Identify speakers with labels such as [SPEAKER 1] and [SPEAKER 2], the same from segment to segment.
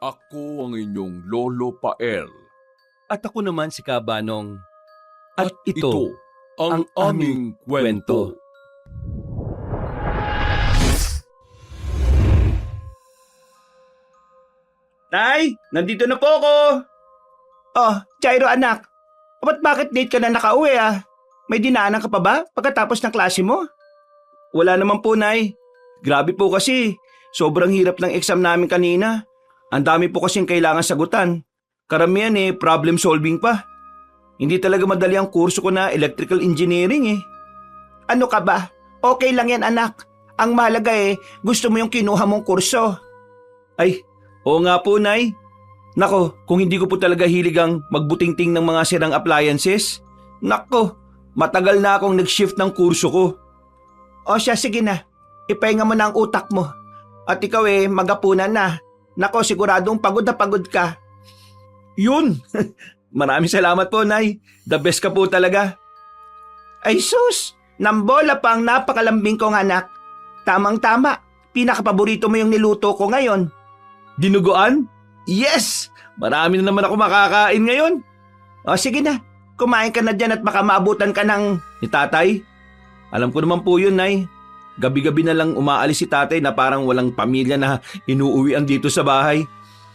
[SPEAKER 1] Ako ang inyong Lolo Pael.
[SPEAKER 2] At ako naman si Kabanong.
[SPEAKER 1] At ito ang aming kwento.
[SPEAKER 3] Tay, nandito na po ako. Oh, Jairo anak. Bakit late ka na nakauwi ah? May dinaanan ka pa ba pagkatapos ng klase mo? Wala naman po, Nay. Grabe po kasi. Sobrang hirap ng exam namin kanina. Ang dami po kasing kailangan sagutan. Karamihan problem solving pa. Hindi talaga madali ang kurso ko na electrical engineering eh. Ano ka ba? Okay lang yan anak. Ang mahalaga gusto mo yung kinuha mong kurso. Ay, oo nga po, Nay. Nako, kung hindi ko po talaga hilig ang magbutingting ng mga sirang appliances, nako, matagal na akong nag-shift ng kurso ko. O siya, sige na. Ipahinga mo na ang utak mo. At ikaw magapunan na. Nako, siguradong pagod na pagod ka. Yun! Maraming salamat po, Nay. The best ka po talaga. Ay sus! Nambola pa ang napakalambing kong anak. Tamang-tama. Pinakapaborito mo yung niluto ko ngayon. Dinuguan? Yes! Marami na naman ako makakain ngayon. O sige na, kumain ka na dyan at baka maabutan ka ni tatay. Alam ko naman po yun, Nay. Gabi-gabi na lang umaalis si tatay na parang walang pamilya na inuuwian dito sa bahay.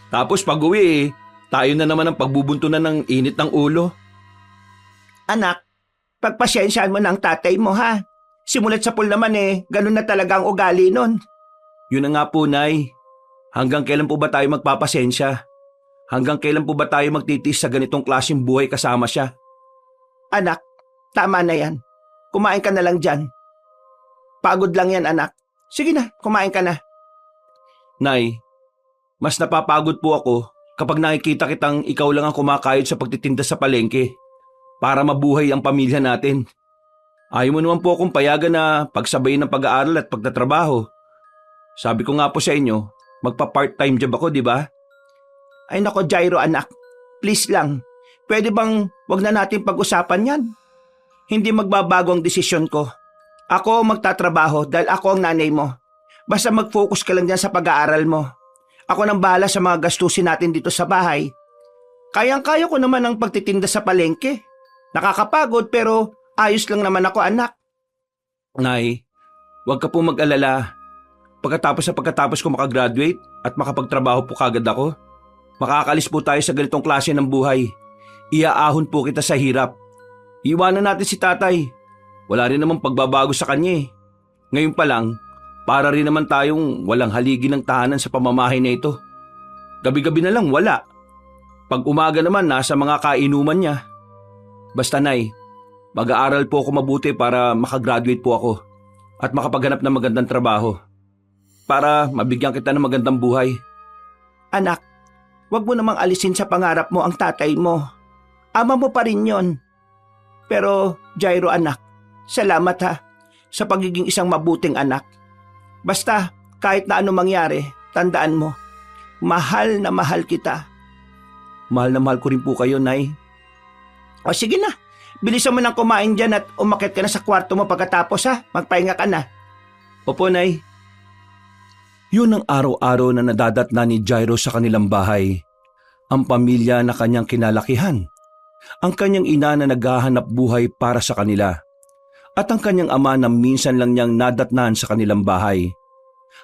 [SPEAKER 3] Tapos pag uwi tayo na naman ang pagbubuntunan ng init ng ulo. Anak, pagpasyensyahan mo ng tatay mo ha. Simulat sa pool naman ganun na talaga ang ugali nun. Yun na nga po, Nay. Hanggang kailan po ba tayo magpapasensya? Hanggang kailan po ba tayo magtitiis sa ganitong klaseng buhay kasama siya? Anak, tama na yan. Kumain ka na lang dyan. Pagod lang yan, anak. Sige na, kumain ka na. Nay, mas napapagod po ako kapag nakikita kitang ikaw lang ang kumakayod sa pagtitinda sa palengke para mabuhay ang pamilya natin. Ayaw mo naman po akong payagan na pagsabayin ng pag-aaral at pagtatrabaho. Sabi ko nga po sa inyo, magpa-part-time job ako, di ba? Ay nako, Jairo anak. Please lang. Pwede bang wag na natin pag-usapan yan? Hindi magbabago ang desisyon ko. Ako ang magtatrabaho dahil ako ang nanay mo. Basta mag-focus ka lang dyan sa pag-aaral mo. Ako nang bahala sa mga gastusin natin dito sa bahay. Kayang-kaya ko naman ang pagtitinda sa palengke. Nakakapagod pero ayos lang naman ako, anak. Nay, wag ka po mag-alala. Pagkatapos ko makagraduate at makapagtrabaho po kagad ako, makakalis po tayo sa ganitong klase ng buhay. Iaahon po kita sa hirap. Iwanan natin si tatay. Wala rin namang pagbabago sa kanya. Ngayon pa lang, para rin naman tayong walang haligi ng tahanan sa pamamahay na ito. Gabi-gabi na lang wala. Pag umaga naman nasa mga kainuman niya. Basta Nay, mag-aaral po ako mabuti para makagraduate po ako at makapaghanap ng magandang trabaho. Para mabigyan kita ng magandang buhay. Anak, wag mo namang alisin sa pangarap mo ang tatay mo. Ama mo pa rin yon. Pero, Jairo anak, salamat ha sa pagiging isang mabuting anak. Basta, kahit na ano mangyari, tandaan mo, mahal na mahal kita. Mahal na mahal ko rin po kayo, Nay. O sige na, bilisan mo nang kumain dyan at umakyat ka na sa kwarto mo pagkatapos ha. Magpahinga ka na. Opo, Nay. Yun ang araw-araw na nadadatna ni Jairo sa kanilang bahay. Ang pamilya na kanyang kinalakihan. Ang kanyang ina na naghahanap buhay para sa kanila. At ang kanyang ama na minsan lang niyang nadatnan sa kanilang bahay.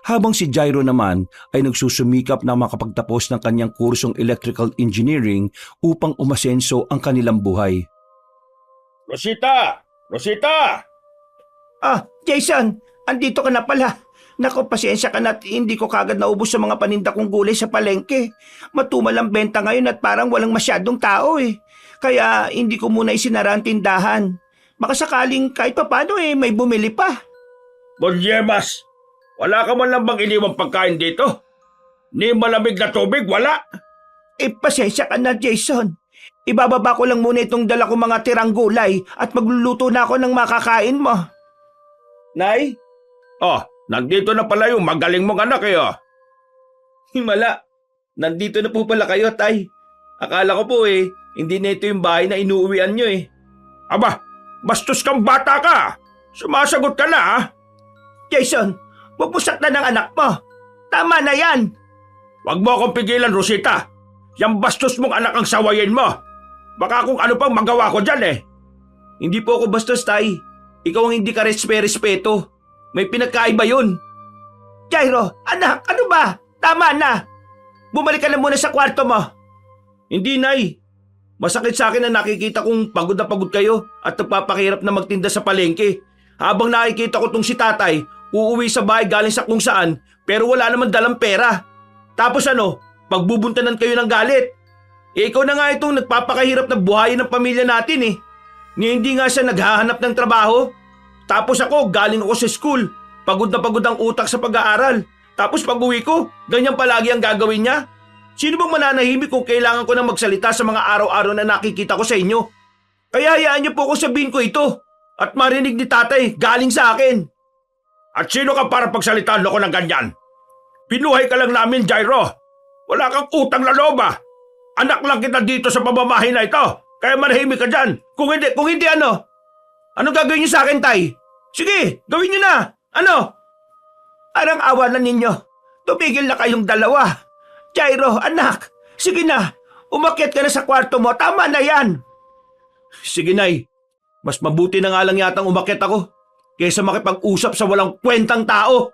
[SPEAKER 3] Habang si Jairo naman ay nagsusumikap na makapagtapos ng kanyang kursong electrical engineering upang umasenso ang kanilang buhay.
[SPEAKER 4] Rosita! Rosita!
[SPEAKER 3] Ah, Jason, andito ka na pala. Naku, pasensya ka na at hindi ko kagad naubos sa mga paninda kong gulay sa palengke. Matumal ang benta ngayon at parang walang masyadong tao Kaya hindi ko muna isinara ang tindahan. Baka sakaling kahit papano may bumili pa.
[SPEAKER 4] Bonyemas! Wala ka man lang bang iniwang pagkain dito? Ni malamig na tubig, wala?
[SPEAKER 3] Pasensya ka na, Jason. Ibababa ko lang muna itong dala kong mga tirang gulay at magluluto na ako ng makakain mo. Nay?
[SPEAKER 4] Oh, nandito na pala yung magaling mong anak
[SPEAKER 3] Himala, nandito na po pala kayo, Tay. Akala ko po hindi na ito yung bahay na inuuwian nyo
[SPEAKER 4] Aba, bastos kang bata ka! Sumasagot ka na
[SPEAKER 3] Jason, wag mo saktan ng anak mo. Tama na yan.
[SPEAKER 4] Huwag mo akong pigilan, Rosita. Yang bastos mong anak ang sawayin mo. Baka kung ano pang magawa ko dyan eh.
[SPEAKER 3] Hindi po ako bastos, Tay. Ikaw ang hindi ka respeto. May pinagkaiba yun. Jairo, anak, ano ba? Tama na. Bumalik ka na muna sa kwarto mo. Hindi, Nay. Masakit sa akin na nakikita kong pagod na pagod kayo at nagpapakirap na magtinda sa palengke. Habang nakikita ko tong si tatay, uuwi sa bahay galing sa kung saan, pero wala naman dalang pera. Tapos pagbubuntanan kayo ng galit. Ikaw na nga itong nagpapakahirap na buhayin ng pamilya natin eh. Hindi nga siya naghahanap ng trabaho. Tapos ako, galing ako sa school. Pagod na pagod ang utak sa pag-aaral. Tapos pag uwi ko, ganyan palagi ang gagawin niya. Sino bang mananahimik kung kailangan ko na magsalita sa mga araw-araw na nakikita ko sa inyo? Kaya hayaan niyo po ko sabihin ko ito. At marinig ni tatay, galing sa akin.
[SPEAKER 4] At sino ka para pagsalitaan ko ng ganyan? Pinuhay ka lang namin, Jairo. Wala kang utang na loob ah. Anak lang kita dito sa pamamahay na ito. Kaya manahimik ka dyan. Kung hindi ano? Anong gagawin niyo sa akin, Tay? Sige, gawin niyo na. Ano?
[SPEAKER 3] Arang awa na ninyo. Tumigil na kayong dalawa. Jairo, anak. Sige na. Umakyat ka na sa kwarto mo. Tama na yan.
[SPEAKER 2] Sige, Nay. Mas mabuti na nga lang yatang umakyat ako kaysa makipag-usap sa walang kwentang tao.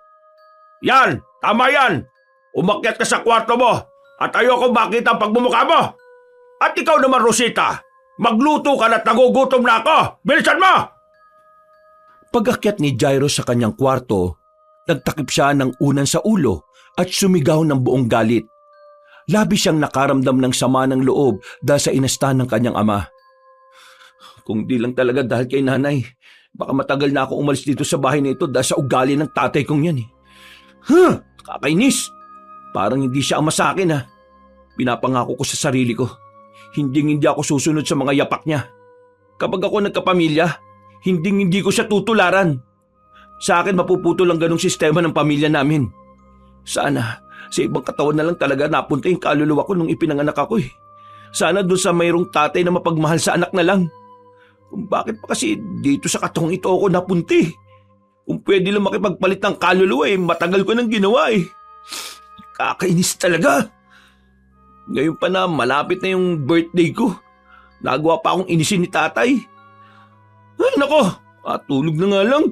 [SPEAKER 4] Yan, tama yan. Umakyat ka sa kwarto mo at ayoko makita ang pagmumukha mo. At ikaw naman, Rosita, magluto ka na't nagugutom na ako. Bilisan mo!
[SPEAKER 2] Pag-akyat ni Jairo sa kanyang kwarto, nagtakip siya ng unan sa ulo at sumigaw ng buong galit. Labis siyang nakaramdam ng sama ng loob dahil sa inastan ng kanyang ama. Kung di lang talaga dahil kay nanay, baka matagal na ako umalis dito sa bahay na ito dahil sa ugali ng tatay kong yan eh. Kakainis! Parang hindi siya ama sa akin ha. Pinapangako ko sa sarili ko, hindi ako susunod sa mga yapak niya. Kapag ako nagkapamilya, hindi ko siya tutularan. Sa akin mapuputo lang ganong sistema ng pamilya namin. Sana sa ibang katawan na lang talaga napunta yung kaluluwa ko nung ipinanganak ako eh. Sana doon sa mayroong tatay na mapagmahal sa anak na lang. Kung bakit pa kasi dito sa katong ito ako napunti? Kung pwede lang makipagpalit ng kaluluwa eh, matagal ko nang ginawa eh. Kakainis talaga. Ngayon pa na malapit na yung birthday ko. Nagawa pa akong inisin ni tatay. Ay nako, tulog na nga lang.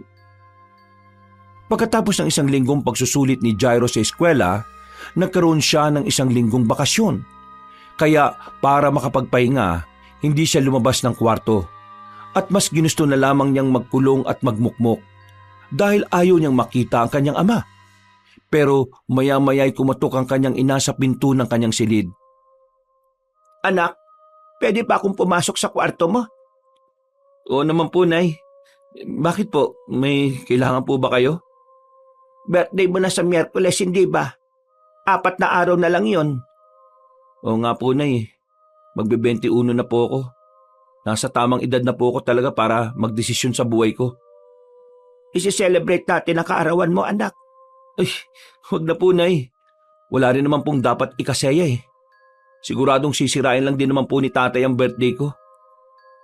[SPEAKER 2] Pagkatapos ng isang linggong pagsusulit ni Jairo sa eskwela, nagkaroon siya ng isang linggong bakasyon. Kaya para makapagpahinga, hindi siya lumabas ng kwarto. At mas ginusto na lamang niyang magkulong at magmukmok dahil ayaw niyang makita ang kanyang ama. Pero maya-maya'y kumatok ang kanyang ina sa pinto ng kanyang silid.
[SPEAKER 3] Anak, pwede ba akong pumasok sa kwarto mo?
[SPEAKER 2] Oo naman po, Nay. Bakit po? May kailangan po ba kayo?
[SPEAKER 3] Birthday mo na sa Miyerkules, hindi ba? 4 na araw na lang yon.
[SPEAKER 2] Oo nga po, Nay. Magbe-21 na po ako. Nasa tamang edad na po ako talaga para magdesisyon sa buhay ko.
[SPEAKER 3] Isi-celebrate natin ang kaarawan mo, anak.
[SPEAKER 2] Ay, huwag na po, Nay. Wala rin naman pong dapat ikasaya eh. Siguradong sisirain lang din naman po ni tatay ang birthday ko.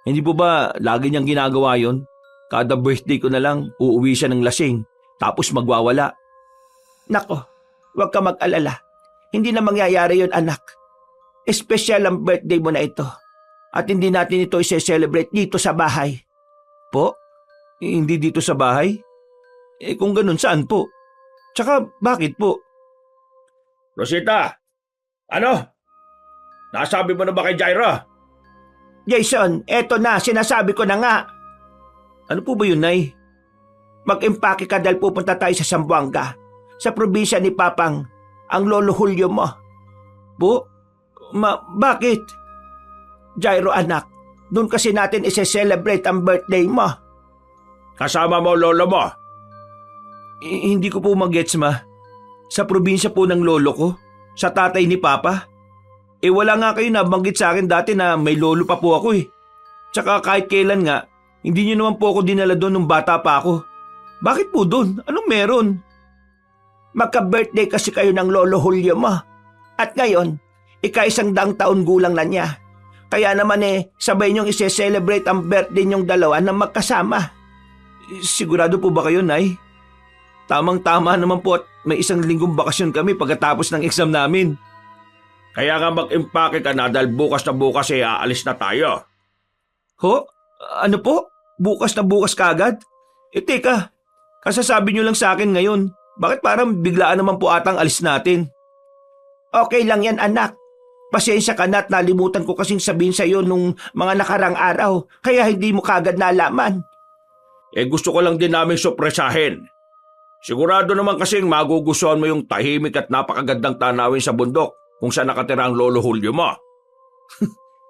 [SPEAKER 2] Hindi po ba lagi niyang ginagawa yon? Kada birthday ko na lang, uuwi siya ng lasing, tapos magwawala.
[SPEAKER 3] Nako, huwag ka mag-alala. Hindi na mangyayari yon, anak. Espesyal ang birthday mo na ito. At hindi natin ito i-celebrate dito sa bahay.
[SPEAKER 2] Po? Hindi dito sa bahay? Kung ganun, saan po? Tsaka bakit po?
[SPEAKER 4] Rosita, ano? Nasabi mo na ba kay Jairo?
[SPEAKER 3] Jason, eto na, sinasabi ko na nga.
[SPEAKER 2] Ano po ba yun, Nay?
[SPEAKER 3] Mag-impake ka dahil pupunta tayo sa Zamboanga, sa probinsya ni Papang, ang lolo Julio mo.
[SPEAKER 2] Po? Bakit?
[SPEAKER 3] Jairo, anak, doon kasi natin isi-celebrate ang birthday mo.
[SPEAKER 4] Kasama mo lolo mo?
[SPEAKER 2] Hindi ko po mag-gets, Ma. Sa probinsya po ng lolo ko? Sa tatay ni Papa? Wala nga kayo nabanggit sa akin dati na may lolo pa po ako eh. Tsaka kahit kailan nga, hindi niyo naman po ako dinala doon nung bata pa ako. Bakit po doon? Anong meron?
[SPEAKER 3] Magka-birthday kasi kayo ng lolo Julio mo. At ngayon, ika-100 taon gulang na niya. Kaya naman sabay niyong isi-celebrate ang birthday niyong dalawa na magkasama.
[SPEAKER 2] Sigurado po ba kayo, Nay? Tamang-tama naman po at may 1 linggong bakasyon kami pagkatapos ng exam namin.
[SPEAKER 4] Kaya nga mag-impake ka na dahil bukas na bukas aalis na tayo.
[SPEAKER 3] Ho? Ano po? Bukas na bukas kagad? Teka, kasasabi niyo lang sa akin ngayon. Bakit parang biglaan naman po atang alis natin? Okay lang yan anak. Pasensya ka na at nalimutan ko kasing sabihin sa iyo nung mga nakarang araw. Kaya hindi mo kagad nalaman.
[SPEAKER 4] Gusto ko lang din namin sorpresahin. Sigurado naman kasing magugustuhan mo yung tahimik at napakagandang tanawin sa bundok kung saan nakatira ang Lolo Julio mo.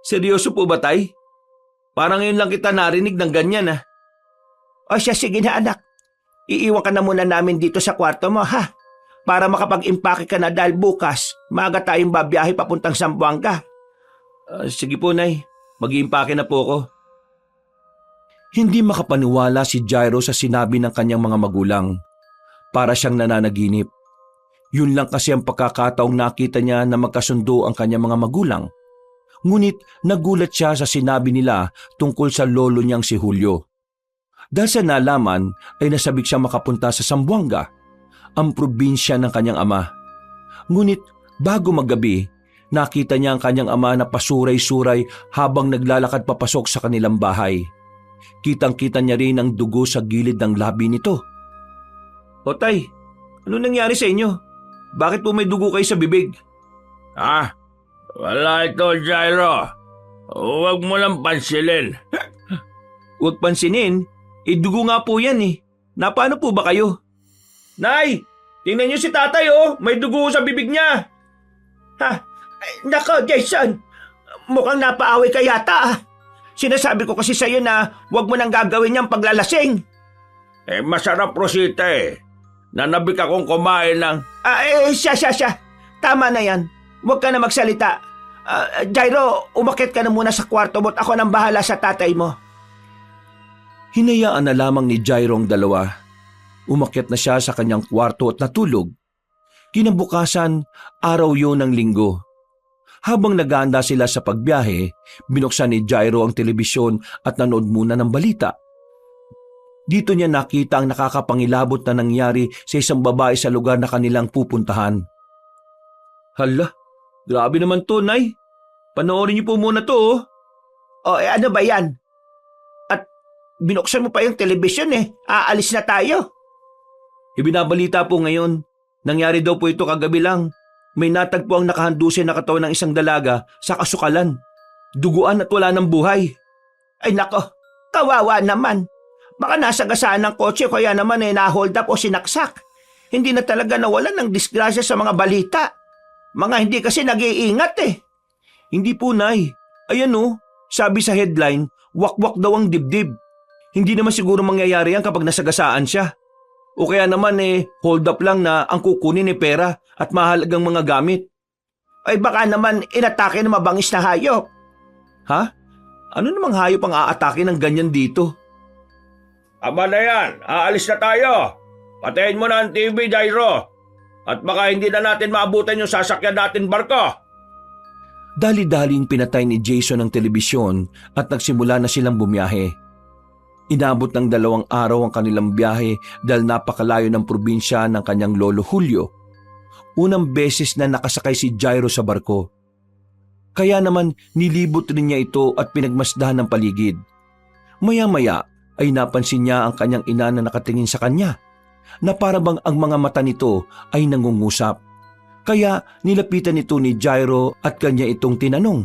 [SPEAKER 3] Seryoso po ba, Tay? Parang ngayon lang kita narinig ng ganyan, O siya, sige na anak. Iiwan ka na muna namin dito sa kwarto mo, ha? Para makapag-impake ka na dahil bukas, maaga tayong babiyahe papuntang Zamboanga. Sige po, Nay. Mag-iimpake na po ako.
[SPEAKER 2] Hindi makapaniwala si Jairo sa sinabi ng kanyang mga magulang. Para siyang nananaginip. Yun lang kasi ang pagkakataong nakita niya na magkasundo ang kanyang mga magulang. Ngunit nagulat siya sa sinabi nila tungkol sa lolo niyang si Julio. Dahil sa nalaman ay nasabik siya makapunta sa Zamboanga, ang probinsya ng kanyang ama. Ngunit bago maggabi, nakita niya ang kanyang ama na pasuray-suray habang naglalakad papasok sa kanilang bahay. Kitang-kita niya rin ang dugo sa gilid ng labi nito.
[SPEAKER 3] O Tay, ano nangyari sa inyo? Bakit po may dugo kayo sa bibig?
[SPEAKER 4] Wala ito, Jairo. Huwag mo lang pansinin.
[SPEAKER 3] Huwag pansinin, dugo nga po yan Napano po ba kayo? Nay, tingnan niyo si tatay may dugo sa bibig niya. Nako Jason, mukhang napaaway ka yata Sinasabi ko kasi sa'yo na huwag mo nang gagawin niyang paglalasing.
[SPEAKER 4] Masarap Rosita Nanabik akong kumain ng...
[SPEAKER 3] Siya. Tama na yan. Huwag ka na magsalita. Jairo, umakyat ka na muna sa kwarto mo at ako nang bahala sa tatay mo.
[SPEAKER 2] Hinayaan na lamang ni Jairo ang dalawa. Umakyat na siya sa kanyang kwarto at natulog. Kinabukasan, araw yun ng linggo. Habang nag-aanda sila sa pagbiyahe, binuksan ni Jairo ang telebisyon at nanood muna ng balita. Dito niya nakita ang nakakapangilabot na nangyari sa isang babae sa lugar na kanilang pupuntahan. Hala, grabe naman to, Nay. Panoorin niyo po muna to.
[SPEAKER 3] Ano ba yan? At binuksan mo pa yung telebisyon Aalis na tayo.
[SPEAKER 2] Ibinabalita po ngayon. Nangyari daw po ito kagabi lang. May natagpo ang nakahandusin na katawan ng isang dalaga sa kasukalan. Duguan at wala ng buhay.
[SPEAKER 3] Ay nako, kawawa naman. Baka nasagasaan ng kotse kaya naman na-hold up o sinaksak. Hindi na talaga nawalan ng disgrasya sa mga balita. Mga hindi kasi nag-iingat
[SPEAKER 2] Hindi po, Nay. Ayan sabi sa headline, wakwak daw ang dibdib. Hindi naman siguro mangyayari yan kapag nasagasaan siya. O kaya naman hold up lang na ang kukunin pera at mahalagang mga gamit.
[SPEAKER 3] Ay baka naman inatake ng mabangis na hayop.
[SPEAKER 2] Ha? Ano namang hayop ang aatake ng ganyan dito?
[SPEAKER 4] Aba na yan, aalis na tayo. Patayin mo na ang TV, Jairo. At baka hindi na natin maabutan yung sasakyan natin barko.
[SPEAKER 2] Dali-daling pinatay ni Jason ang telebisyon at nagsimula na silang bumiyahe. Inabot ng 2 araw ang kanilang biyahe dahil napakalayo ng probinsya ng kanyang lolo Julio. Unang beses na nakasakay si Jairo sa barko. Kaya naman nilibot rin niya ito at pinagmasdahan ng paligid. Maya-maya ay napansin niya ang kanyang ina na nakatingin sa kanya, na parabang ang mga mata nito ay nangungusap. Kaya nilapitan ito ni Jairo at kanya itong tinanong.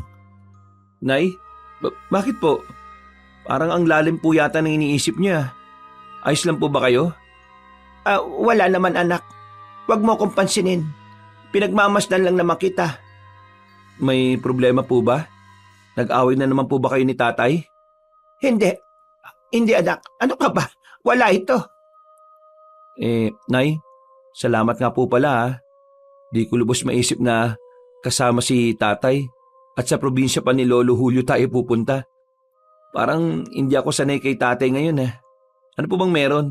[SPEAKER 3] Nay, bakit po? Parang ang lalim po yata ng iniisip niya. Ayos lang po ba kayo? Wala naman anak. Huwag mo akong pansinin. Pinagmamasdan lang naman kita.
[SPEAKER 2] May problema po ba? Nag-away na naman po ba kayo ni tatay?
[SPEAKER 3] Hindi anak. Ano ka ba? Wala ito.
[SPEAKER 2] Nay, salamat nga po pala. Di ko lubos maisip na kasama si tatay at sa probinsya pa ni Lolo Julio tayo pupunta. Parang hindi ako sanay kay tatay ngayon Ano po bang meron?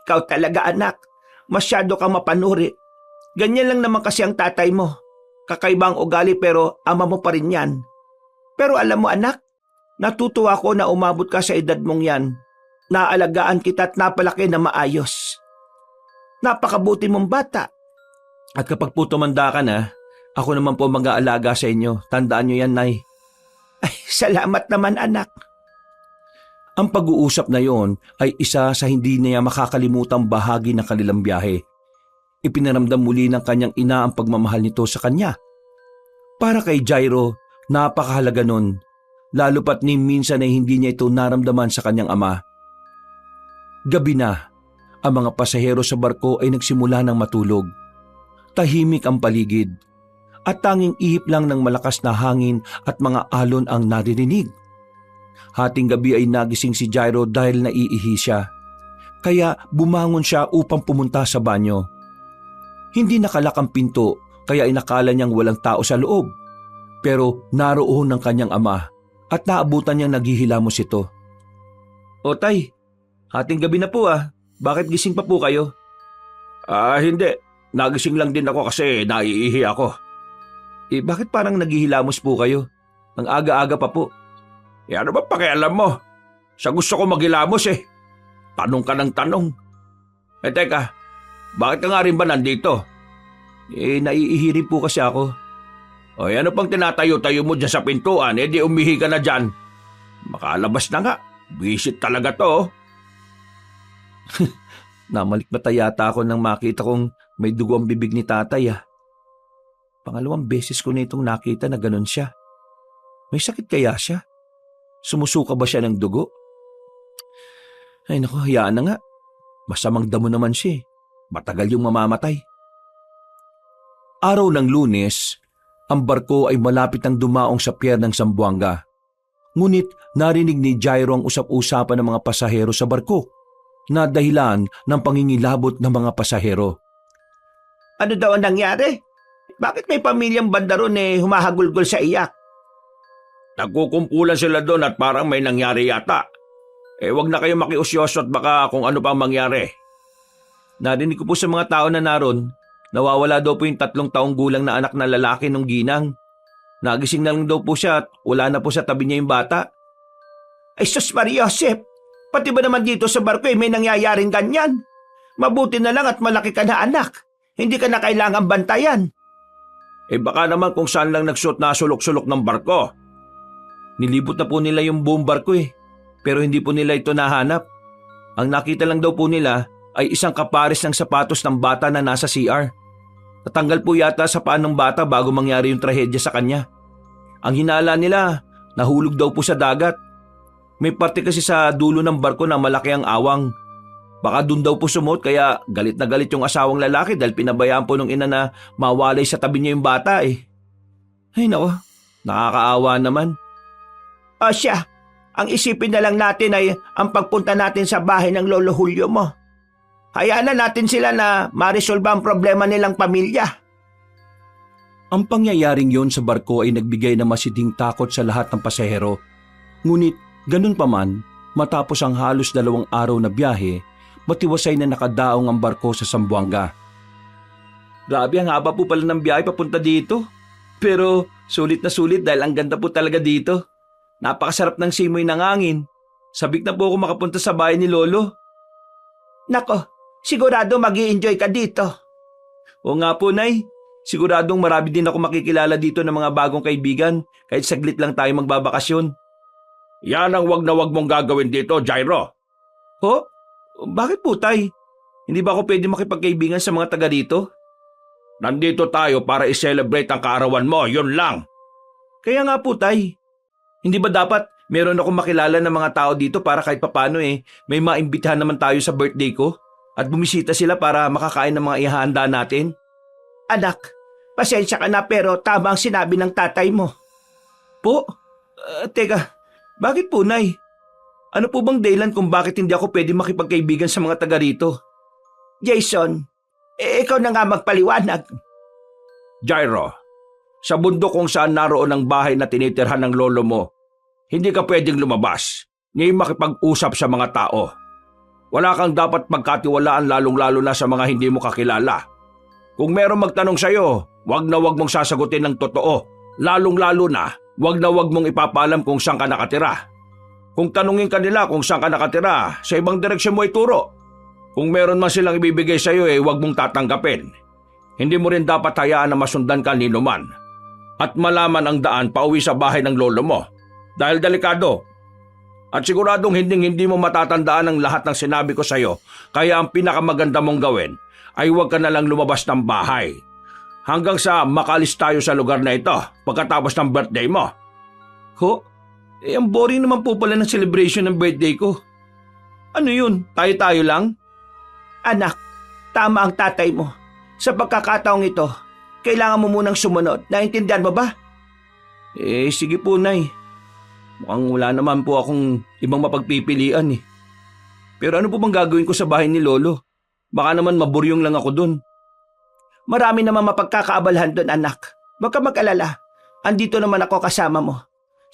[SPEAKER 3] Ikaw talaga anak. Masyado kang mapanuri. Ganyan lang naman kasi ang tatay mo. Kakaibang ugali pero ama mo pa rin yan. Pero alam mo anak, natutuwa ko na umabot ka sa edad mong yan. Naalagaan kita at napalaki na maayos. Napakabuti mong bata.
[SPEAKER 2] At kapag po tumanda ka na, Ako naman po mag-aalaga sa inyo. Tandaan nyo yan, Nay.
[SPEAKER 3] Ay, salamat naman anak.
[SPEAKER 2] Ang pag-uusap na yon ay isa sa hindi niya makakalimutang bahagi ng kanilang biyahe. Ipinaramdam muli ng kanyang ina ang pagmamahal nito sa kanya. Para kay Jairo, napakahalaga nun, lalo pat ni minsan ay hindi niya ito naramdaman sa kanyang ama. Gabi na, ang mga pasahero sa barko ay nagsimula ng matulog. Tahimik ang paligid, at tanging ihip lang ng malakas na hangin at mga alon ang naririnig. Hating gabi ay nagising si Jairo dahil naiihi siya, kaya bumangon siya upang pumunta sa banyo. Hindi nakalak ang pinto, kaya inakala niyang walang tao sa loob. Pero naroon ng kanyang ama at naabutan niyang naghihilamos ito. O tay, hating gabi na po ah. Bakit gising pa po kayo?
[SPEAKER 4] Hindi. Nagising lang din ako kasi naiihi ako.
[SPEAKER 2] Bakit parang naghihilamos po kayo? Ang aga-aga pa po.
[SPEAKER 4] Ano ba pakialam mo? Sa gusto ko maghilamos eh. Tanong ka ng tanong. Teka, bakit ka nga rin ba nandito?
[SPEAKER 2] Naiihi rin po kasi ako.
[SPEAKER 4] Ano pang tinatayo-tayo mo dyan sa pintuan? Di umihi ka na dyan. Makalabas na nga. Visit talaga to.
[SPEAKER 2] Namalikmata yata ako nang makita kong may dugo ang bibig ni tatay ah. Pangalawang beses ko na itong nakita na ganun siya. May sakit kaya siya? Sumusuka ba siya ng dugo? Ay naku, hayaan na nga. Masamang damo naman siya eh. Matagal yung mamamatay. Araw ng Lunes, ang barko ay malapit ang dumaong sa pier ng Zamboanga. Ngunit narinig ni Jairo ang usap-usapan ng mga pasahero sa barko na dahilan ng pangingilabot ng mga pasahero.
[SPEAKER 3] Ano daw ang nangyari? Bakit may pamilyang banda ron humahagulgol sa iyak?
[SPEAKER 4] Nagkukumpulan sila doon at parang may nangyari yata. Wag na kayo makiusyoso at baka kung ano pang mangyari.
[SPEAKER 2] Narinig ko po sa mga tao na naroon, nawawala daw po yung 3 taong gulang na anak na lalaki nung ginang. Nagising na lang daw po siya at wala na po sa tabi niya yung bata.
[SPEAKER 3] Ay sus Maria Josep, pati ba naman dito sa barko may nangyayaring ganyan? Mabuti na lang at malaki ka na anak. Hindi ka na kailangang bantayan.
[SPEAKER 4] Baka naman kung saan lang nagsuot na sulok-sulok ng barko.
[SPEAKER 2] Nilibot na po nila yung buong barko pero hindi po nila ito nahanap. Ang nakita lang daw po nila ay isang kapares ng sapatos ng bata na nasa CR. Natanggal po yata sa paan ng bata bago mangyari yung trahedya sa kanya. Ang hinala nila, nahulog daw po sa dagat. May parte kasi sa dulo ng barko na malaki ang awang. Baka dun daw po sumot kaya galit na galit yung asawang lalaki dahil pinabayaan po nung ina na mawalay sa tabi niya yung bata eh. Ay nako, nakakaawa naman.
[SPEAKER 3] O siya, ang isipin na lang natin ay ang pagpunta natin sa bahay ng Lolo Julio mo. Hayaan na natin sila na ma-resolve ang problema nilang pamilya.
[SPEAKER 2] Ang pangyayaring yon sa barko ay nagbigay ng masiding takot sa lahat ng pasahero. Ngunit ganun pa man, matapos ang halos 2 araw na biyahe, matiwasay na nakadaong ang barko sa Zamboanga. Grabe, ang haba po pala ng biyahe papunta dito. Pero sulit na sulit dahil ang ganda po talaga dito. Napakasarap ng simoy ng hangin. Sabik na po ako makapunta sa bahay ni Lolo.
[SPEAKER 3] Nako, sigurado mag-i-enjoy ka dito.
[SPEAKER 2] Oo nga po, Nay. Siguradong marami din ako makikilala dito ng mga bagong kaibigan kahit saglit lang tayo magbabakasyon.
[SPEAKER 4] Yan ang wag na wag mong gagawin dito, Jairo.
[SPEAKER 2] Ho? Bakit po, Tay? Hindi ba ako pwede makipagkaibigan sa mga taga dito?
[SPEAKER 4] Nandito tayo para i-celebrate ang kaarawan mo, yun lang.
[SPEAKER 2] Kaya nga po, Tay. Hindi ba dapat meron akong makilala ng mga tao dito para kahit papano may maimbitahan naman tayo sa birthday ko at bumisita sila para makakain ng mga ihahanda natin?
[SPEAKER 3] Anak, pasensya ka na pero tama ang sinabi ng tatay mo.
[SPEAKER 2] Po? Teka, bakit po, Nay? Ano po bang dahilan kung bakit hindi ako pwede makipagkaibigan sa mga taga rito?
[SPEAKER 3] Jason, ikaw na nga magpaliwanag.
[SPEAKER 4] Jairo, sa bundok kung saan naroon ang bahay na tinitirhan ng lolo mo, hindi ka pwedeng lumabas, ni makipag-usap sa mga tao. Wala kang dapat magkatiwalaan lalong-lalo na sa mga hindi mo kakilala. Kung merong magtanong sa'yo, wag na wag mong sasagutin ng totoo. Lalong-lalo na, wag mong ipapaalam kung saan ka nakatira. Kung tanungin ka nila kung saan ka nakatira, sa ibang direksyon mo ituro. Kung meron man silang ibibigay sa'yo, wag mong tatanggapin. Hindi mo rin dapat hayaan na masundan ka ni man at malaman ang daan pauwi sa bahay ng lolo mo dahil delikado. At siguradong hindi mo matatandaan ang lahat ng sinabi ko sa iyo, kaya ang pinakamaganda mong gawin ay huwag ka na lang lumabas ng bahay hanggang sa makalis tayo sa lugar na ito pagkatapos ng birthday mo.
[SPEAKER 2] Ho? Ang boring naman po pala ng celebration ng birthday ko. Ano yun? Tayo-tayo lang?
[SPEAKER 3] Anak, tama ang tatay mo. Sa pagkakataong ito, kailangan mo munang sumunod. Naintindihan mo ba?
[SPEAKER 2] Sige po, Nay. Mukhang wala naman po akong ibang mapagpipilian eh. Pero ano po bang gagawin ko sa bahay ni Lolo? Baka naman maburyong lang ako dun.
[SPEAKER 3] Marami naman mapagkakaabalhan doon, anak. Huwag ka mag-alala. Andito naman ako kasama mo.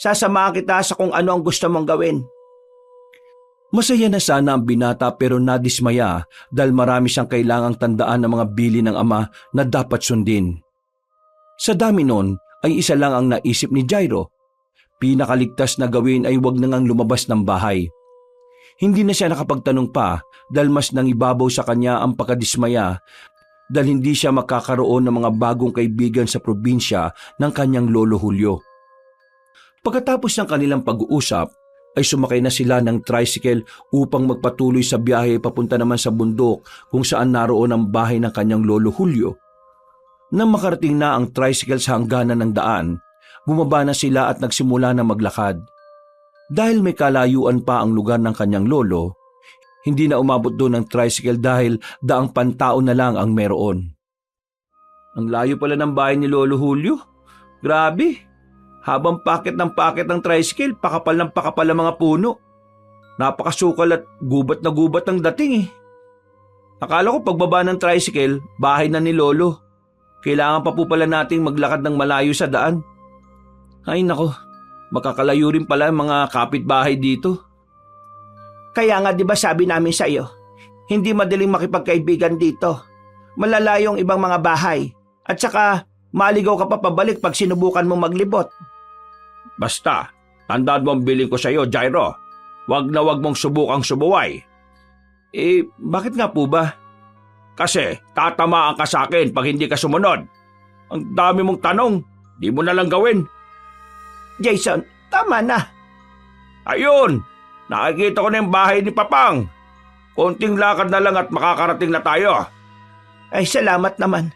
[SPEAKER 3] Sasamahan kita sa kung ano ang gusto mong gawin.
[SPEAKER 2] Masaya na sana ang binata pero nadismaya dahil marami siyang kailangang tandaan ng mga bili ng ama na dapat sundin. Sa dami nun ay isa lang ang naisip ni Jairo. Pinakaligtas na gawin ay huwag nang lumabas ng bahay. Hindi na siya nakapagtanong pa dahil mas nangibabaw sa kanya ang pagkadismaya dahil hindi siya makakaroon ng mga bagong kaibigan sa probinsya ng kanyang lolo Julio. Pagkatapos ng kanilang pag-uusap, ay sumakay na sila ng tricycle upang magpatuloy sa biyahe papunta naman sa bundok kung saan naroon ang bahay ng kanyang lolo Julio. Nang makarating na ang tricycle sa hangganan ng daan, bumaba na sila at nagsimula na maglakad. Dahil may kalayuan pa ang lugar ng kanyang lolo, hindi na umabot doon ang tricycle dahil daang pantao na lang ang meron. Ang layo pala ng bahay ni Lolo Julio. Grabe! Habang pakit ng tricycle, pakapal ng pakapal ang mga puno. Napakasukal at gubat na gubat ang dating eh. Akala ko pagbaba ng tricycle, bahay na ni Lolo. Kailangan pa po pala nating maglakad ng malayo sa daan. Ay nako, makakalayo rin pala ang mga kapitbahay dito.
[SPEAKER 3] Kaya nga di ba sabi namin sa iyo, hindi madaling makipagkaibigan dito. Malalayo ang ibang mga bahay. At saka, maligaw ka pa pabalik pag sinubukan mong maglibot.
[SPEAKER 4] Basta, tandaan mo ang bilin ko sa iyo, Jairo. Huwag na huwag mong subukang subuway.
[SPEAKER 2] Bakit nga po ba?
[SPEAKER 4] Kasi tatamaan ka sa akin pag hindi ka sumunod. Ang dami mong tanong, di mo na lang gawin.
[SPEAKER 3] Jason, tama na.
[SPEAKER 4] Ayun, nakikita ko na yung bahay ni Papang. Konting lakad na lang at makakarating na tayo.
[SPEAKER 3] Ay, salamat naman.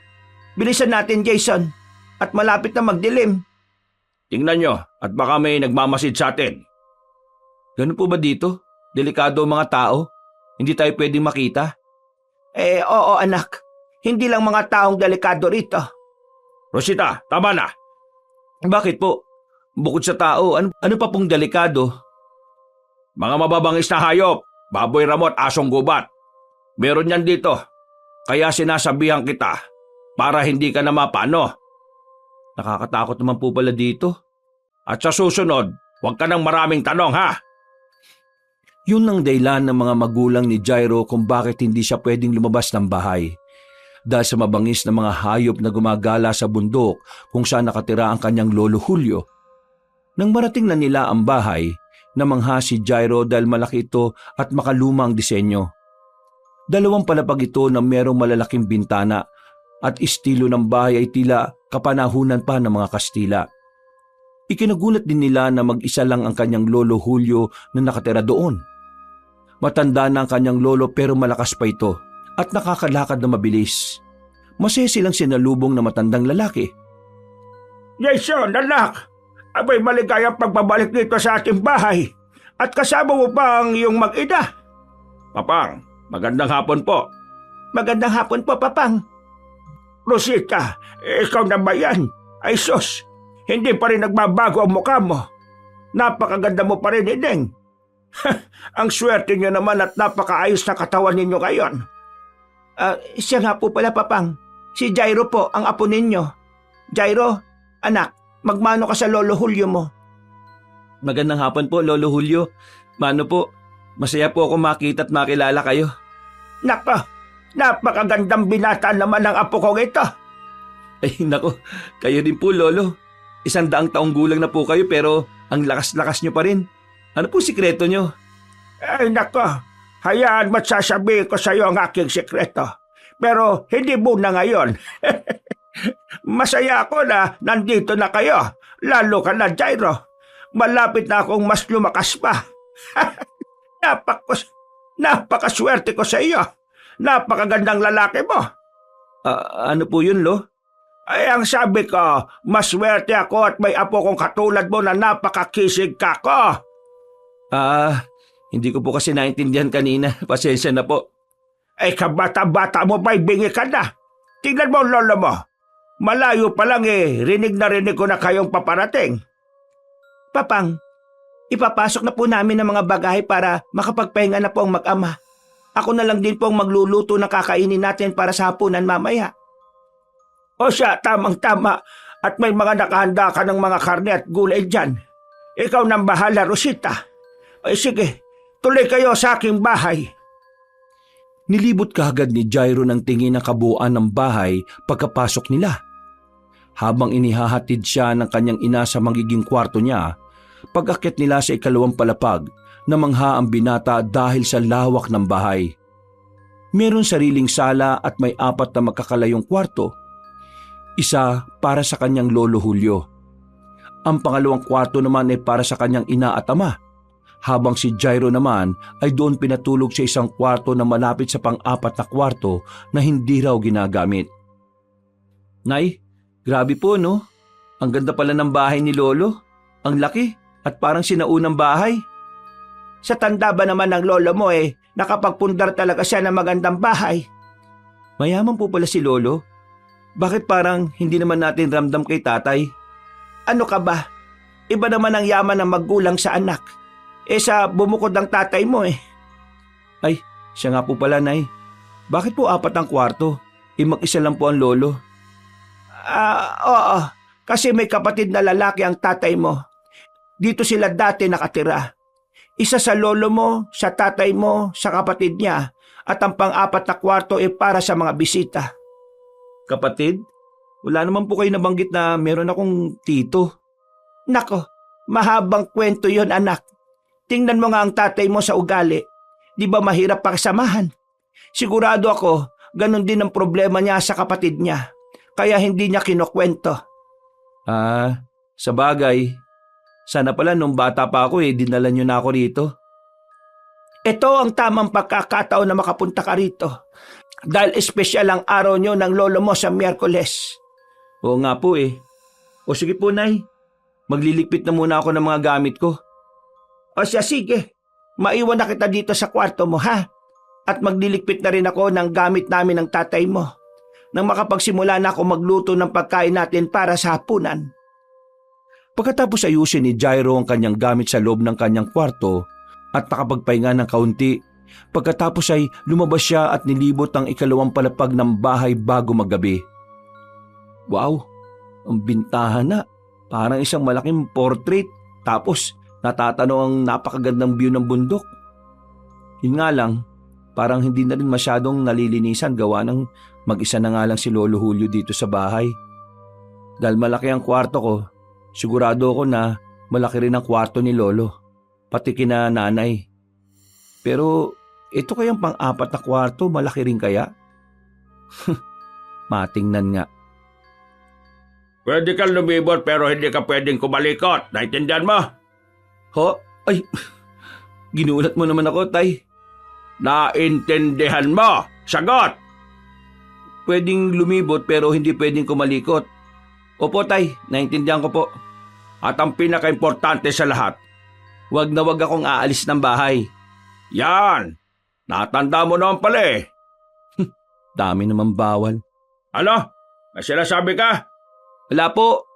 [SPEAKER 3] Bilisan natin, Jason. At malapit na magdilim.
[SPEAKER 4] Tingnan nyo at baka may nagmamasid sa atin.
[SPEAKER 2] Ganun po ba dito? Delikado ang mga tao? Hindi tayo pwedeng makita?
[SPEAKER 3] Oo anak. Hindi lang mga taong delikado rito.
[SPEAKER 4] Rosita, tama na.
[SPEAKER 2] Bakit po? Bukod sa tao, ano pa pong delikado?
[SPEAKER 4] Mga mababangis na hayop, baboy ramot, asong gubat. Meron yan dito. Kaya sinasabihan kita para hindi ka na mapano.
[SPEAKER 2] Nakakatakot naman po pala dito.
[SPEAKER 4] At sa susunod, huwag ka ng maraming tanong ha.
[SPEAKER 2] Yun ang dahilan ng mga magulang ni Jairo kung bakit hindi siya pwedeng lumabas ng bahay. Dahil sa mabangis na mga hayop na gumagala sa bundok kung saan nakatira ang kanyang lolo Julio. Nang marating na nila ang bahay, namangha si Jairo dahil malaki ito at makalumang disenyo. 2 palapag ito na merong malalaking bintana at estilo ng bahay ay tila kapanahunan pa ng mga Kastila. Ikinagulat din nila na mag-isa lang ang kanyang lolo Julio na nakatira doon. Matanda na ang kanyang lolo pero malakas pa ito at nakakalakad na mabilis. Masaya silang sinalubong na matandang lalaki.
[SPEAKER 4] Jason, anak! Abay maligayang pagbabalik dito sa ating bahay. At kasama mo ba ang iyong mag-ina? Papang, magandang hapon po.
[SPEAKER 3] Magandang hapon po, Papang.
[SPEAKER 4] Rosita, ikaw na ba yan? Ay sus, hindi pa rin nagbabago ang mukha mo. Napakaganda mo pa rin, Ineng. Ang swerte niyo naman at napakaayos na katawan ninyo ngayon.
[SPEAKER 3] Siya nga po pala, Papang. Si Jairo po, ang apo ninyo. Jairo, anak, magmano ka sa Lolo Julio mo.
[SPEAKER 2] Magandang hapon po, Lolo Julio. Mano po, masaya po ako makita at makilala kayo.
[SPEAKER 3] Nako, napakagandang binata naman ang apo kong ito.
[SPEAKER 2] Ay nako, kayo din po, Lolo. 100 taong gulang na po kayo pero ang lakas-lakas nyo pa rin. Ano po sikreto nyo?
[SPEAKER 4] Ay nako, hayaan mo't sasabihin ko sa iyo ang aking sikreto. Pero hindi muna ngayon. Masaya ako na nandito na kayo. Lalo ka na, Jairo. Malapit na akong mas lumakas pa. Napakaswerte ko sa iyo. Napakagandang lalaki mo.
[SPEAKER 3] Ano po yun, Lo?
[SPEAKER 4] Ay, ang sabi ko, maswerte ako at may apo kong katulad mo na napakakisig ka ko.
[SPEAKER 3] Hindi ko po kasi naintindihan kanina. Pasensya na po.
[SPEAKER 4] Ay, kabata-bata mo pa'y bingi ka na. Tingnan mo, lolo mo. Malayo pa lang rinig na rinig ko na kayong paparating.
[SPEAKER 3] Papang, ipapasok na po namin ang mga bagahe para makapagpahinga na po ang mag-ama. Ako na lang din po ang magluluto ng kakainin natin para sa hapunan mamaya.
[SPEAKER 4] O siya, tamang-tama. At may mga nakahanda ka ng mga karne at gulay dyan. Ikaw nang bahala, Rosita. Ay sige, tuloy kayo sa aking bahay.
[SPEAKER 2] Nilibot kaagad ni Jairo ng tingin ang kabuuan ng bahay pagkapasok nila. Habang inihahatid siya ng kanyang ina sa magiging kwarto niya, pag-akyat nila sa ikalawang palapag, namangha ang binata dahil sa lawak ng bahay. Meron sariling sala at may 4 na magkakalayong kwarto. Isa para sa kanyang lolo Julio. Ang pangalawang kwarto naman ay para sa kanyang ina at ama, habang si Jairo naman ay doon pinatulog sa isang kwarto na malapit sa pang-4 na kwarto na hindi raw ginagamit. Nay, grabe po no? Ang ganda pala ng bahay ni Lolo. Ang laki at parang sinaunang bahay.
[SPEAKER 4] Sa tanda ba naman ng lolo mo nakapagpundar talaga siya ng magandang bahay.
[SPEAKER 3] Mayaman po pala si Lolo. Bakit parang hindi naman natin ramdam kay tatay?
[SPEAKER 4] Ano ka ba? Iba naman ang yaman ng magulang sa anak. Sa bumukod ng tatay mo
[SPEAKER 3] Ay, siya nga po pala, Nay. Bakit po 4 ang kwarto? Mag-isa lang po ang lolo.
[SPEAKER 4] Oo. Kasi may kapatid na lalaki ang tatay mo. Dito sila dati nakatira. Isa sa lolo mo, sa tatay mo, sa kapatid niya. At ang pang-4 na kwarto para sa mga bisita.
[SPEAKER 3] Kapatid? Wala naman po kayo nabanggit na meron akong tito.
[SPEAKER 4] Nako, mahabang kwento yon anak. Tingnan mo nga ang tatay mo sa ugali. Di ba mahirap pakasamahan? Sigurado ako, ganun din ang problema niya sa kapatid niya. Kaya hindi niya kinukwento.
[SPEAKER 3] Sa bagay. Sana pala nung bata pa ako dinala niyo na ako rito.
[SPEAKER 4] Ito ang tamang pagkakataon na makapunta ka rito. Dahil espesyal ang araw niyo ng lolo mo sa Miyerkules.
[SPEAKER 3] Oo nga po O sige po, Nay. Magliligpit na muna ako ng mga gamit ko.
[SPEAKER 4] O siya, sige. Maiwan na kita dito sa kwarto mo, ha? At magliligpit na rin ako ng gamit namin ng tatay mo. Nang makapagsimula na ako magluto ng pagkain natin para sa hapunan.
[SPEAKER 2] Pagkatapos ayusin ni Jairo ang kanyang gamit sa loob ng kanyang kwarto at nakapagpahinga ng kaunti, pagkatapos ay lumabas siya at nilibot ang ikalawang palapag ng bahay bago maggabi. Wow, ang bintahan na. Parang isang malaking portrait. Tapos natatanaw ang napakagandang view ng bundok. Yun nga lang, parang hindi na rin masyadong nalilinisan gawa ng mag-isa na nga lang si Lolo Julio dito sa bahay. Dahil malaki ang kwarto ko, sigurado ako na malaki rin ang kwarto ni Lolo, pati kina nanay. Pero ito kayang pang-4 na kwarto, malaki rin kaya? Matingnan nga.
[SPEAKER 4] Pwede kang lumibot pero hindi ka pwedeng kumalikot. Naintindihan mo?
[SPEAKER 3] Ho? Ay, ginulat mo naman ako, Tay.
[SPEAKER 4] Naintindihan mo? Sagot!
[SPEAKER 3] Pwedeng lumibot pero hindi pwedeng kumalikot. Opo, Tay. Naintindihan ko po.
[SPEAKER 4] At ang pinaka-importante sa lahat,
[SPEAKER 3] wag na wag akong aalis ng bahay.
[SPEAKER 4] Yan! Natanda mo naman pala
[SPEAKER 3] Dami naman bawal.
[SPEAKER 4] Ano? May sinasabi ka?
[SPEAKER 3] Wala po.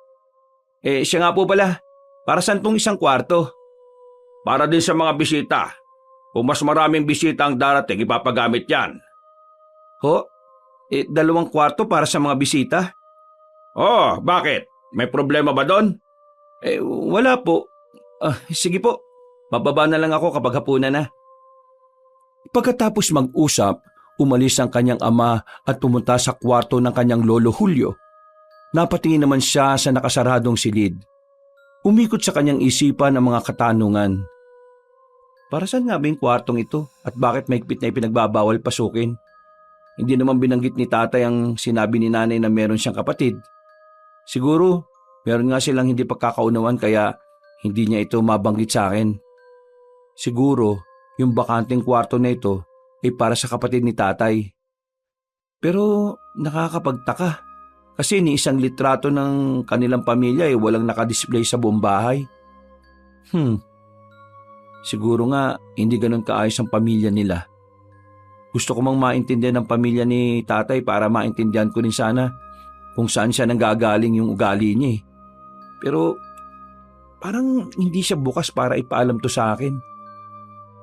[SPEAKER 3] Siya nga po pala. Para saan tong isang kwarto?
[SPEAKER 4] Para din sa mga bisita. Kung mas maraming bisita ang darating, ipapagamit yan.
[SPEAKER 3] Ho? 2 kwarto para sa mga bisita?
[SPEAKER 4] Oh, bakit? May problema ba doon?
[SPEAKER 3] Wala po. Sige po. Bababa na lang ako kapag hapunan na.
[SPEAKER 2] Pagkatapos mag-usap, umalis ang kanyang ama at pumunta sa kwarto ng kanyang lolo Julio. Napatingin naman siya sa nakasaradong silid. Umikot sa kanyang isipan ang mga katanungan. Para saan nga ba yung kwartong ito at bakit mahigpit na ipinagbabawal pasukin? hindi naman binanggit ni tatay ang sinabi ni nanay na meron siyang kapatid. Siguro, meron nga silang hindi pagkakaunawan kaya hindi niya ito mabanggit sa akin. Siguro, yung bakanting kwarto na ito ay para sa kapatid ni tatay. Pero nakakapagtaka kasi ni isang litrato ng kanilang pamilya ay walang nakadisplay sa buong bahay. Siguro nga hindi ganun kaayos ang pamilya nila. Gusto ko mang maintindihan ng pamilya ni tatay para maintindihan ko rin sana kung saan siya nanggagaling yung ugali niya eh. Pero parang hindi siya bukas para ipaalam to sa akin.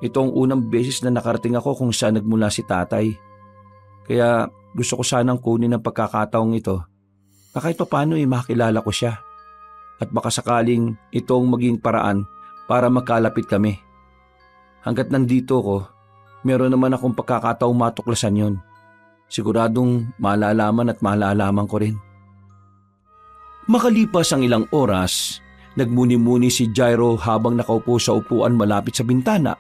[SPEAKER 2] Ito ang unang beses na nakarating ako kung saan nagmula si tatay. Kaya gusto ko sanang kunin ang pagkakataong ito na kahit paano makilala ko siya. At baka sakaling itong maging paraan para magkalapit kami. Hanggat nandito ko, meron naman akong pagkakataong matuklasan yon. Siguradong malalaman at malalaman ko rin. Makalipas ang ilang oras, nagmuni-muni si Jairo habang nakaupo sa upuan malapit sa bintana.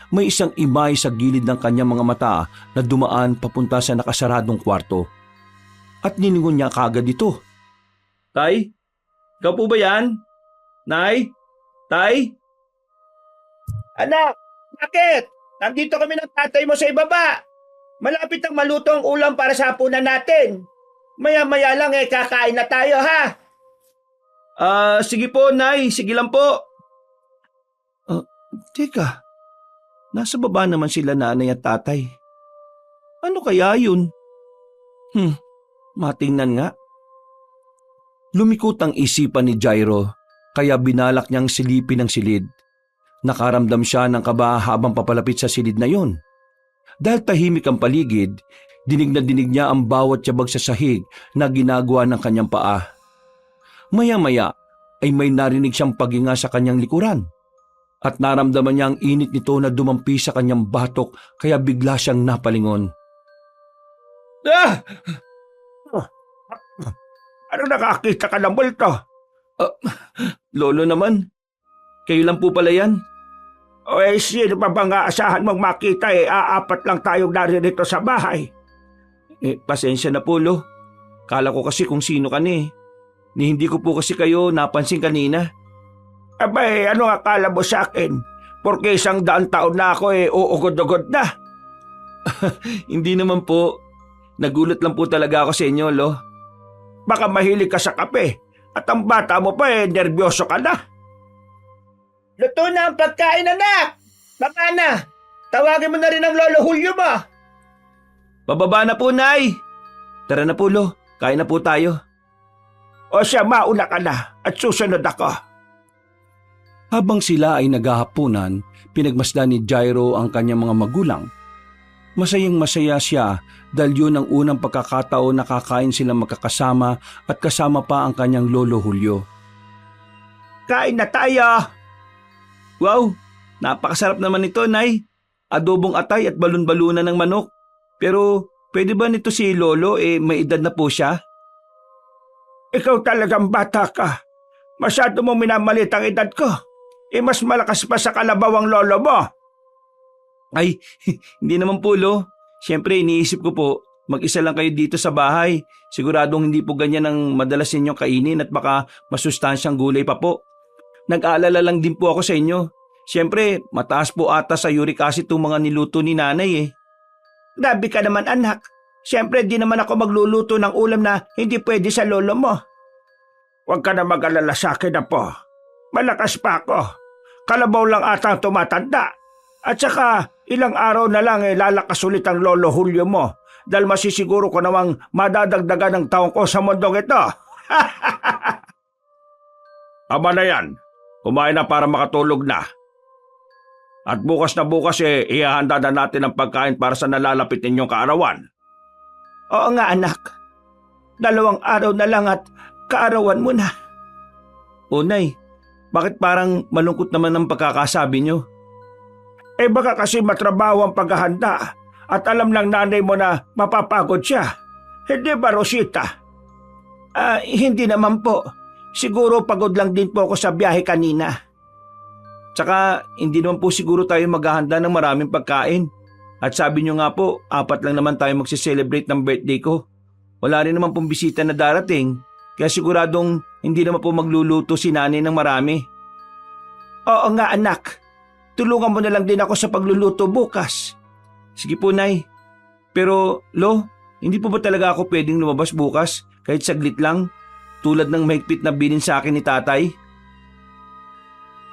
[SPEAKER 2] May isang imay sa gilid ng kanyang mga mata na dumaan papunta sa nakasaradong kwarto. At niningon niya kaagad ito.
[SPEAKER 3] Tay? Ikaw po ba yan? Nay? Tay? Anak, bakit? Nandito kami ng tatay mo sa ibaba. Malapit ang maluto ang ulam para sa hapunan natin. Maya-maya lang kakain na tayo ha. Sige po, Nay. Sige lang po.
[SPEAKER 2] Teka, nasa baba naman sila nanay at tatay. Ano kaya yun? Matingnan nga. Lumikot ang isipan ni Jairo kaya binalak niyang silipin ang silid. Nakaramdam siya ng kaba habang papalapit sa silid na yon. Dahil tahimik ang paligid, dinig na dinig niya ang bawat tiyabag sa sahig na ginagawa ng kanyang paa. Maya-maya ay may narinig siyang paghinga sa kanyang likuran. At naramdaman niya ang init nito na dumampi sa kanyang batok kaya bigla siyang napalingon.
[SPEAKER 4] Ano nakakita ka ng multo?
[SPEAKER 2] Lolo naman, kayo lang po pala yan.
[SPEAKER 4] Sino pa bang aasahan mong makita Aapat lang tayong naririto sa bahay.
[SPEAKER 2] Pasensya na po, Lo. Kala ko kasi kung sino ka ni. Hindi ko po kasi kayo napansin kanina.
[SPEAKER 4] Abay, ano akala mo sa akin? Porque 100 taon na ako uugod-ugod na.
[SPEAKER 2] Hindi naman po. Nagulat lang po talaga ako sa inyo, Lo.
[SPEAKER 4] Baka mahilig ka sa kape at ang bata mo pa nervyoso ka na.
[SPEAKER 3] Luto na ang pagkain, anak. Baka na. Tawagin mo na rin ang lolo Julio mo.
[SPEAKER 2] Pababa na po, Nay. Tara na po, Lo. Kain na po tayo.
[SPEAKER 4] O siya, mauna ka na at susunod ako.
[SPEAKER 2] Habang sila ay naghahapunan, pinagmasdan ni Jairo ang kanyang mga magulang. Masayang-masaya siya dahil yun ang unang pagkakataon na kakain silang magkakasama at kasama pa ang kanyang lolo Julio.
[SPEAKER 3] Kain na tayo.
[SPEAKER 2] Wow, napakasarap naman ito, Nay. Adobong atay at balon-balunan ng manok. Pero pwede ba nito si Lolo may edad na po siya?
[SPEAKER 4] Ikaw talagang bata ka. Masyado mong minamalit ang edad ko. Mas malakas pa sa kalabaw ang lolo mo.
[SPEAKER 2] Ay, hindi naman po, Lo. Siyempre, iniisip ko po, mag-isa lang kayo dito sa bahay. Siguradong hindi po ganyan ang madalas ninyong kainin at baka masustansyang gulay pa po. Nag-aalala lang din po ako sa inyo. Siyempre, mataas po ata sa uric acid itong mga niluto ni nanay
[SPEAKER 3] Grabe ka naman, anak. Siyempre, di naman ako magluluto ng ulam na hindi pwede sa lolo mo.
[SPEAKER 4] Huwag ka na mag-alala sa akin, Apo. Malakas pa ako. Kalabaw lang ata ang tumatanda. At saka, ilang araw na lang lalakas ulit ang lolo Julio mo dahil masisiguro ko namang madadagdagan ng taong ko sa mundong ito. Aba na yan. Kumain na para makatulog na. At bukas na bukas ihahanda na natin ang pagkain para sa nalalapit ninyong kaarawan.
[SPEAKER 3] Oo nga, anak. 2 araw na lang at kaarawan mo na.
[SPEAKER 2] O, Nay, bakit parang malungkot naman ang pagkakasabi nyo?
[SPEAKER 4] Baka kasi matrabaho ang paghahanda at alam ng nanay mo na mapapagod siya. Hindi ba, Rosita?
[SPEAKER 3] Hindi naman po. Siguro pagod lang din po ako sa biyahe kanina.
[SPEAKER 2] Tsaka hindi naman po siguro tayo maghahanda ng maraming pagkain.
[SPEAKER 3] At sabi niyo nga po, 4 lang naman tayo magsiselebrate ng birthday ko. Wala rin naman pong bisita na darating, kaya siguradong hindi naman po magluluto si nanay ng marami. Oo nga anak, tulungan mo na lang din ako sa pagluluto bukas. Sige po Nay. Pero Lo, hindi po ba talaga ako pwedeng lumabas bukas kahit saglit lang? Tulad ng mahigpit na bilin sa akin ni tatay?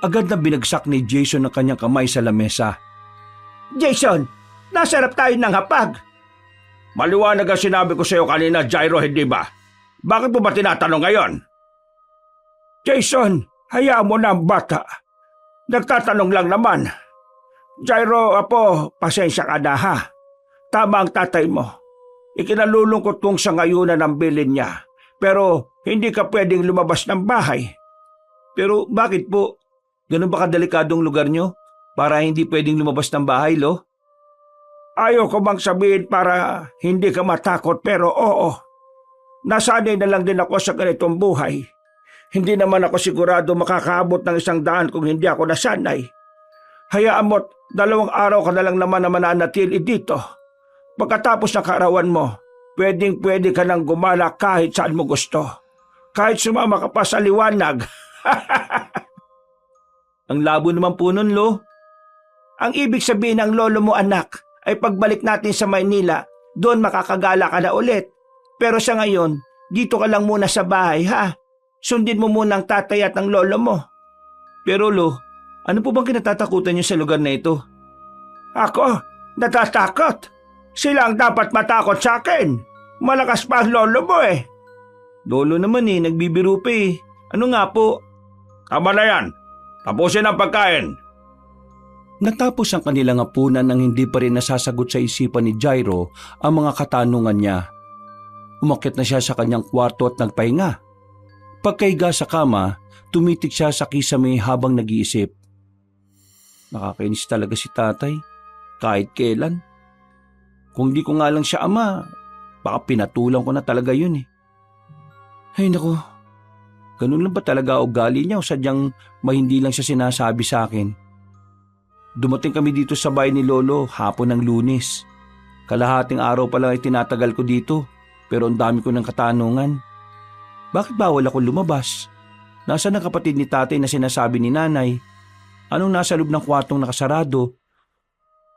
[SPEAKER 3] Agad na binagsak ni Jason ang kanyang kamay sa lamesa. Jason, nasarap tayo ng hapag.
[SPEAKER 4] Maliwanag ang sinabi ko sa iyo kanina, Jairo, hindi ba? Bakit mo ba tinatanong ngayon?
[SPEAKER 3] Jason, hayaan mo na ang bata. Nagtatanong lang naman. Jairo, apo, pasensya ka na ha. Tama ang tatay mo. Ikinalulungkot kong sa ngayunan ang bilin niya. Pero hindi ka pwedeng lumabas ng bahay. Pero bakit po? Ganun ba kadelikadong lugar nyo? Para hindi pwedeng lumabas ng bahay, Lo? Ayaw ko bang sabihin para hindi ka matakot pero oo. Nasanay na lang din ako sa ganitong buhay. Hindi naman ako sigurado makakaabot ng 100 kung hindi ako nasanay. Hayaan mo't 2 araw ka na lang naman na mananatili dito. Pagkatapos ng kaarawan mo, pwedeng-pwede ka nang gumala kahit saan mo gusto. Kahit sumama ka pa sa liwanag. Ang labo naman po nun, Lo. Ang ibig sabihin ng lolo mo anak ay pagbalik natin sa Maynila, doon makakagala ka na ulit. Pero sa ngayon, dito ka lang muna sa bahay ha. Sundin mo muna ang tatay at ang lolo mo. Pero Lo, ano po bang kinatatakutan niyo sa lugar na ito? Ako? Natatakot? Sila ang dapat matakot sa akin. Malakas pa ang lolo mo eh. Lolo naman eh, nagbibiro pa eh. Ano nga po?
[SPEAKER 4] Tama na yan. Tapusin ang pagkain.
[SPEAKER 2] Natapos ang kanilang hapunan nang hindi pa rin nasasagot sa isipan ni Jairo ang mga katanungan niya. Umakyat na siya sa kanyang kwarto at nagpahinga. Pagkaiga sa kama, tumitik siya sa kisame habang nag-iisip. Nakakainis talaga si tatay, kahit kailan. Kung di ko nga lang siya ama, baka pinatulang ko na talaga yun eh. Ay naku, ganun lang ba talaga ugali niya o sadyang hindi lang siya sinasabi sa akin? Dumating kami dito sa bahay ni Lolo hapon ng Lunes. Kalahating araw pa lang ay tinatagal ko dito, pero ang dami ko ng katanungan. Bakit bawal ako lumabas? Nasaan ang kapatid ni tatay na sinasabi ni nanay? Anong nasa loob ng kwartong nakasarado?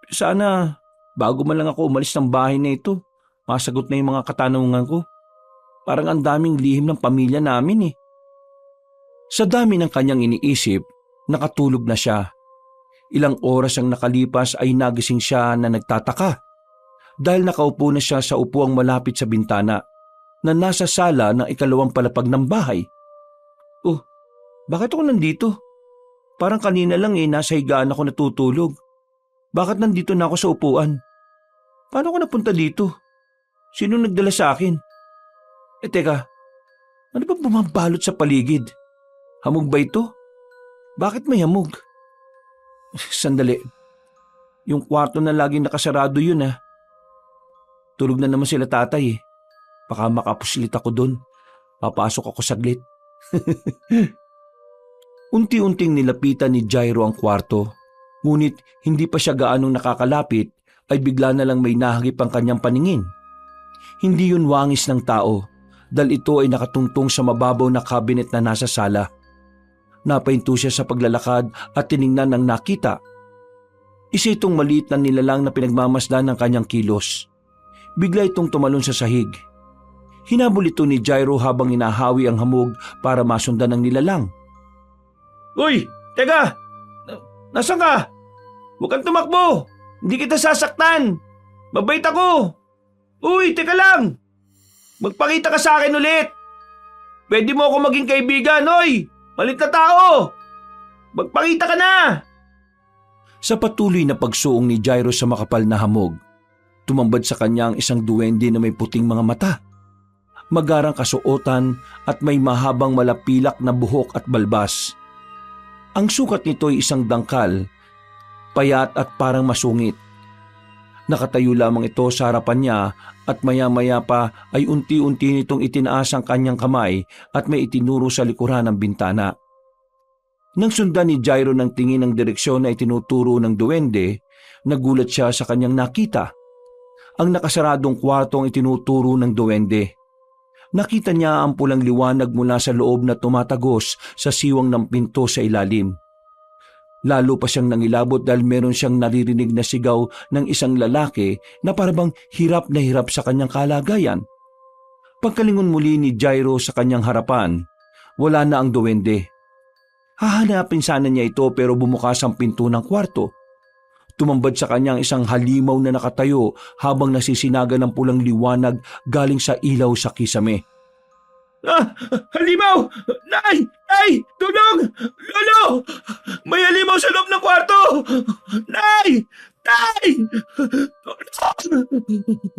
[SPEAKER 2] Sana, bago man lang ako umalis ng bahay na ito, masagot na yung mga katanungan ko. Parang ang daming lihim ng pamilya namin eh. Sa dami ng kanyang iniisip, nakatulog na siya. Ilang oras ang nakalipas ay nagising siya na nagtataka dahil nakaupo na siya sa upuang malapit sa bintana na nasa sala ng 2 palapag ng bahay. Oh, bakit ako nandito? Parang kanina lang nasa higaan ako natutulog. Bakit nandito na ako sa upuan? Paano ako napunta dito? Sino nagdala sa akin? Teka, ano ba bumabalot sa paligid? Hamog ba ito? Bakit may hamog? Sandali. Yung kwarto na laging nakasarado yun ah. Tulog na naman sila tatay eh. Baka makapuslit ako doon. Papasok ako saglit. Unti-unting nilapitan ni Jairo ang kwarto. Ngunit hindi pa siya gaanong nakakalapit ay bigla na lang may nahagip ang kanyang paningin. Hindi yun wangis ng tao dahil ito ay nakatungtong sa mababaw na cabinet na nasa sala. Napahinto siya sa paglalakad at tiningnan ang nakita. Isa itong maliit na nilalang na pinagmamasdan ng kanyang kilos. Bigla itong tumalon sa sahig. Hinabol ito ni Jairo habang inahawi ang hamog para masundan ng nilalang.
[SPEAKER 3] Uy, teka! Nasaan ka? Huwag kang tumakbo! Hindi kita sasaktan! Mabait ako! Uy, teka lang! Magpakita ka sa akin ulit! Pwede mo ako maging kaibigan, oy! Malit na tao! Magpakita ka na!
[SPEAKER 2] Sa patuloy na pagsuong ni Jairo sa makapal na hamog, tumambad sa kanya ang isang duwende na may puting mga mata, magarang kasuotan at may mahabang malapilak na buhok at balbas. Ang sukat nito ay isang dangkal, payat at parang masungit. Nakatayo lamang ito sa harapan niya at maya-maya pa ay unti-unti nitong itinaas ang kanyang kamay at may itinuro sa likuran ng bintana. Nang sundan ni Jairo ng tingin ng direksyon na itinuturo ng duwende, Nagulat siya sa kanyang nakita. Ang nakasaradong kwarto ang itinuturo ng duwende. Nakita niya ang pulang liwanag mula sa loob na tumatagos sa siwang ng pinto sa ilalim. Lalo pa siyang nangilabot dahil meron siyang naririnig na sigaw ng isang lalaki na parabang hirap na hirap sa kanyang kalagayan. Pagkalingon muli ni Jairo sa kanyang harapan, wala na ang duwende. Hahanapin sana niya ito pero bumukas ang pinto ng kwarto. Tumambad sa kanya ang isang halimaw na nakatayo habang nasisinaga ng pulang liwanag galing sa ilaw sa kisame.
[SPEAKER 3] Halimaw! Nay! Nay! Tulong! Lolo! May halimaw sa loob ng kwarto! Nay! Nay!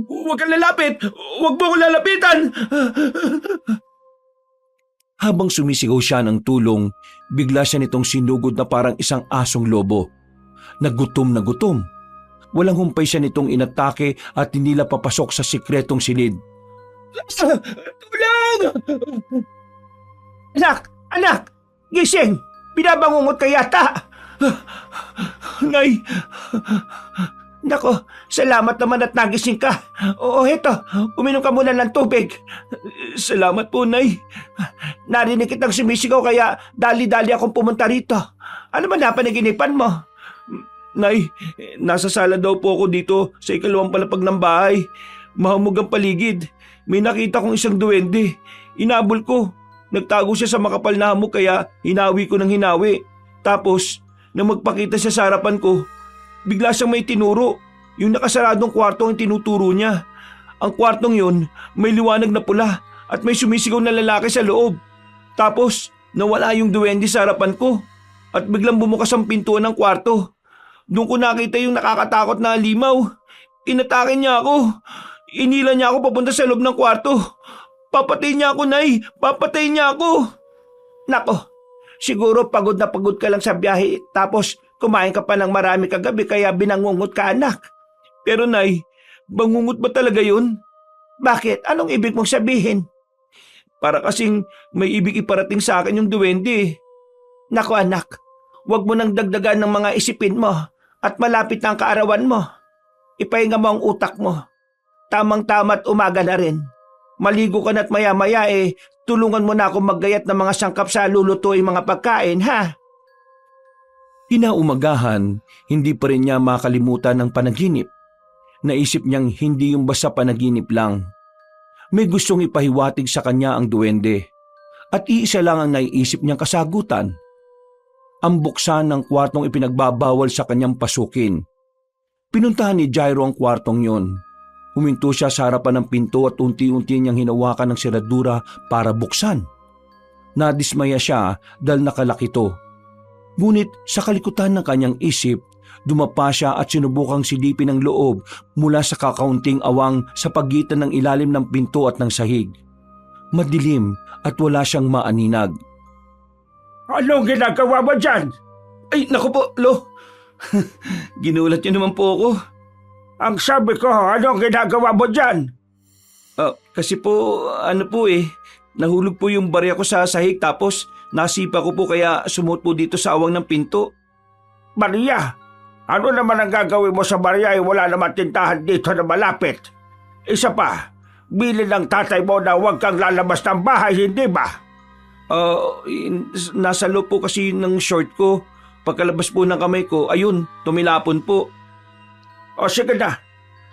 [SPEAKER 3] Huwag kang lalapit! Huwag mo akong lalapitan!
[SPEAKER 2] Habang sumisigaw siya ng tulong, bigla siya nitong sinugod na parang isang asong lobo. Nagutom na gutom. Walang humpay siya nitong inatake at hinila papasok sa sikretong silid.
[SPEAKER 3] Tulong! Anak! Anak! Gising! Binabangungot ka yata! Nay! Nako, salamat naman at nagising ka. Oo, heto, uminom ka muna ng tubig. Salamat po, Nay. Narinig kitang sumisigaw kaya dali-dali akong pumunta rito. Ano ba napanaginipan mo? Nay, nasa sala daw po ako dito sa ikalawang palapag ng bahay. Mahamog ang paligid. May nakita kong isang duwende. Inabol ko. Nagtago siya sa makapal na hamog kaya hinawi ko ng hinawi. Tapos, nang magpakita siya sa harapan ko, bigla siyang may tinuro. Yung nakasaradong kwarto ang tinuturo niya. Ang kwartong yun, may liwanag na pula at may sumisigaw na lalaki sa loob. Tapos, nawala yung duwende sa harapan ko at biglang bumukas ang pintuan ng kwarto. Doon ko nakita yung nakakatakot na halimaw. Inatake niya ako. Inila niya ako papunta sa loob ng kwarto. Papatay niya ako, Nay. Papatay niya ako. Nako, siguro pagod na pagod ka lang sa biyahe tapos kumain ka pa ng marami kagabi kaya binangungot ka, anak. Pero Nay, bangungot ba talaga yun? Bakit? Anong ibig mong sabihin? Para kasing may ibig iparating sa akin yung duwende. Nako anak, huwag mo nang dagdagan ng mga isipin mo at malapit na ang kaarawan mo. Ipahinga mo ang utak mo. Tamang-tama at umaga na rin. Maligo ka na't maya-maya tulungan mo na ako maggayat ng mga sangkap sa lulutuing mga pagkain, ha?
[SPEAKER 2] Kinaumagahan, hindi pa rin niya makalimutan ng panaginip. Naisip niyang hindi yung basta panaginip lang. May gustong ipahiwatig sa kanya ang duwende. At iisa lang ang naiisip niyang kasagutan. Ang buksan ng kwartong ipinagbabawal sa kanyang pasukin. Pinuntahan ni Jairo ang kwartong yon. Huminto siya sa harapan ng pinto at unti-unti niyang hinawakan ng seradura para buksan. Nadismaya siya dahil nakalak ito. Ngunit sa kalikutan ng kanyang isip, dumapa siya at sinubukang silipin ang loob mula sa kakaunting awang sa pagitan ng ilalim ng pinto at ng sahig. Madilim at wala siyang maaninag.
[SPEAKER 4] Anong ginagawa mo dyan?
[SPEAKER 3] Ay, naku po, Lo. Ginulat niyo naman po ako.
[SPEAKER 4] Ang sabi ko, anong ginagawa mo dyan?
[SPEAKER 3] Kasi po, nahulog po yung barya ko sa sahig tapos nasipa ko po kaya sumuot po dito sa awang ng pinto.
[SPEAKER 4] Maria, ano naman ang gagawin mo sa barya wala naman tintahan dito na malapit? Isa pa, bilin ng tatay mo na huwag kang lalabas ng bahay, hindi ba?
[SPEAKER 3] Nasa loob po kasi ng short ko. Pagkalabas po ng kamay ko, ayun, tumilapon po.
[SPEAKER 4] O sige na,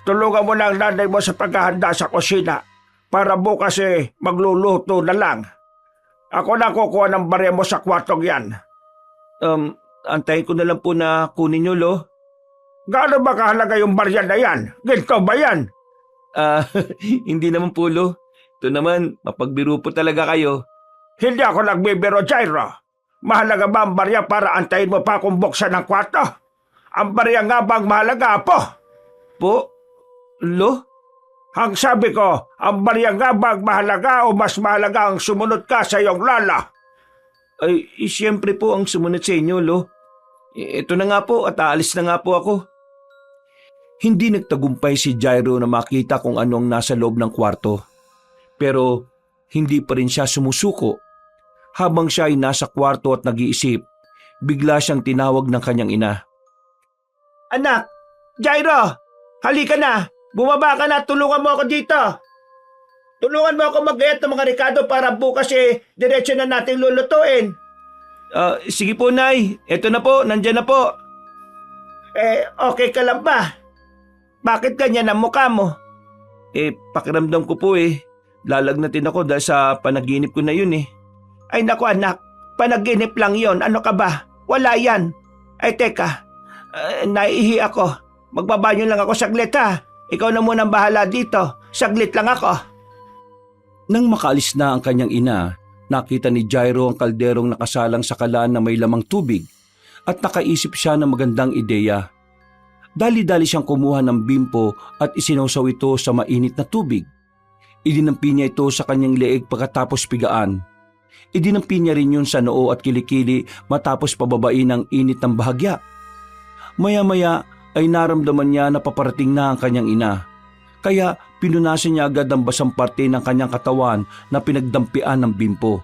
[SPEAKER 4] tulungan mo na ang nanay mo sa paghahanda sa kusina para bukas magluluto na lang. Ako na kukuha ng barya mo sa kwartong yan.
[SPEAKER 3] Antayin ko na lang po na kunin nyo, Lo.
[SPEAKER 4] Gaano ba kahalaga yung barya na yan? Ginto ba yan?
[SPEAKER 3] Hindi naman po, Lo. Ito naman, mapagbiro po talaga kayo.
[SPEAKER 4] Hindi ako nagbibiro, Jairo. Mahalaga ba ang barya para antayin mo pa kung buksan ng kwarto? Ang barya nga bang mahalaga, Apo?
[SPEAKER 3] Po? Lo?
[SPEAKER 4] Ang sabi ko, ang barya nga bang mahalaga o mas mahalaga ang sumunod ka sa iyong lala?
[SPEAKER 3] Ay, siyempre po ang sumunod sa inyo, Lo. Ito na nga po at aalis na nga po ako.
[SPEAKER 2] Hindi nagtagumpay si Jairo na makita kung ano ang nasa loob ng kwarto. Pero hindi pa rin siya sumusuko. Habang siya ay nasa kwarto at nag-iisip, bigla siyang tinawag ng kanyang ina.
[SPEAKER 3] Anak! Jairo, halika na. Bumaba ka na, tulungan mo ako dito. Tulungan mo ako mag-ayat ng mga rekado para bukas diretso na nating lulutuin. Sige po, Nay. Eto na po, nandyan na po. Okay ka lang ba? Bakit ganyan ang mukha mo? Pakiramdam ko po lalagnatin ako dahil sa panaginip ko na yun Ay naku anak, panaginip lang yon. Ano ka ba? Wala yan. Ay teka, naihi ako. Magbabanyo lang ako saglit ha. Ikaw na munang bahala dito. Saglit lang ako.
[SPEAKER 2] Nang makaalis na ang kanyang ina, nakita ni Jairo ang kalderong nakasalang sa kalan na may lamang tubig at nakaisip siya ng magandang ideya. Dali-dali siyang kumuha ng bimpo at isinawsaw ito sa mainit na tubig. Idinampi niya ito sa kanyang leeg pagkatapos pigaan. Idinampi niya rin yun sa noo at kilikili matapos pababain ang init ng bahagya. Maya-maya ay naramdaman niya na paparating na ang kanyang ina. Kaya pinunasan niya agad ang basang parte ng kanyang katawan na pinagdampian ng bimpo.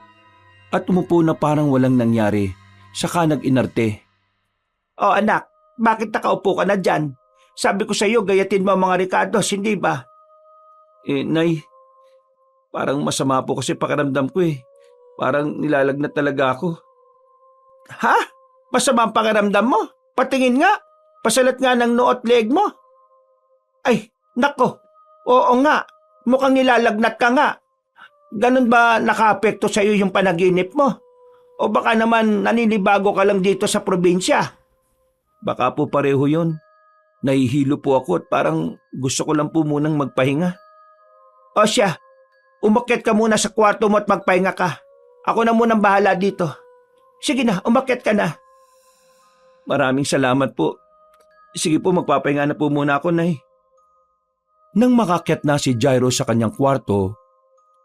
[SPEAKER 2] At umupo na parang walang nangyari. Saka nag-inarte.
[SPEAKER 3] Oh anak, bakit nakaupo ka na dyan? Sabi ko sa iyo, gayatin mo ang mga rekados, hindi ba?
[SPEAKER 2] Nay, parang masama po kasi pakiramdam ko Parang nilalagnat talaga ako.
[SPEAKER 3] Ha? Masama ang pakiramdam mo? Patingin nga. Pasalat nga ng noo at leeg mo. Ay, nako. Oo nga. Mukhang nilalagnat ka nga. Ganun ba nakaapekto sa iyo yung panaginip mo? O baka naman naninibago ka lang dito sa probinsya?
[SPEAKER 2] Baka po pareho yun. Nahihilo po ako at parang gusto ko lang po munang magpahinga.
[SPEAKER 3] O siya, umakyat ka muna sa kwarto mo at magpahinga ka. Ako na munang bahala dito. Sige na, umakyat ka na.
[SPEAKER 2] Maraming salamat po. Sige po, magpapahinga na po muna ako, Nay. Nang makakyat na si Jairo sa kanyang kwarto,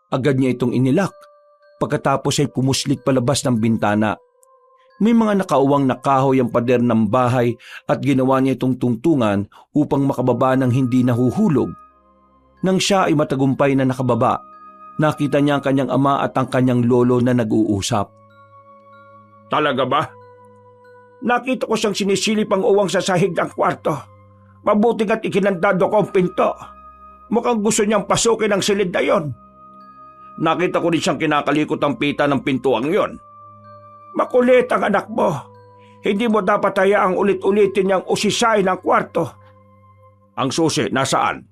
[SPEAKER 2] agad niya itong inilak. Pagkatapos ay pumuslit palabas ng bintana. May mga nakauwang na kahoy ang pader ng bahay at ginawa niya itong tungtungan upang makababa ng hindi nahuhulog. Nang siya ay matagumpay na nakababa, nakita niya ang kanyang ama at ang kanyang lolo na nag-uusap.
[SPEAKER 4] Talaga ba?
[SPEAKER 3] Nakita ko siyang sinisilip ang uwang sa sahig ng kwarto. Mabuting at ikinandado ko ang pinto. Mukhang gusto niyang pasukin ang silid na yon.
[SPEAKER 4] Nakita ko rin siyang kinakalikot ang pita ng pintuang yon.
[SPEAKER 3] Makulit ang anak mo. Hindi mo dapat hayaang ulit-ulitin niyang usisain ang kwarto.
[SPEAKER 4] Ang susi, nasaan?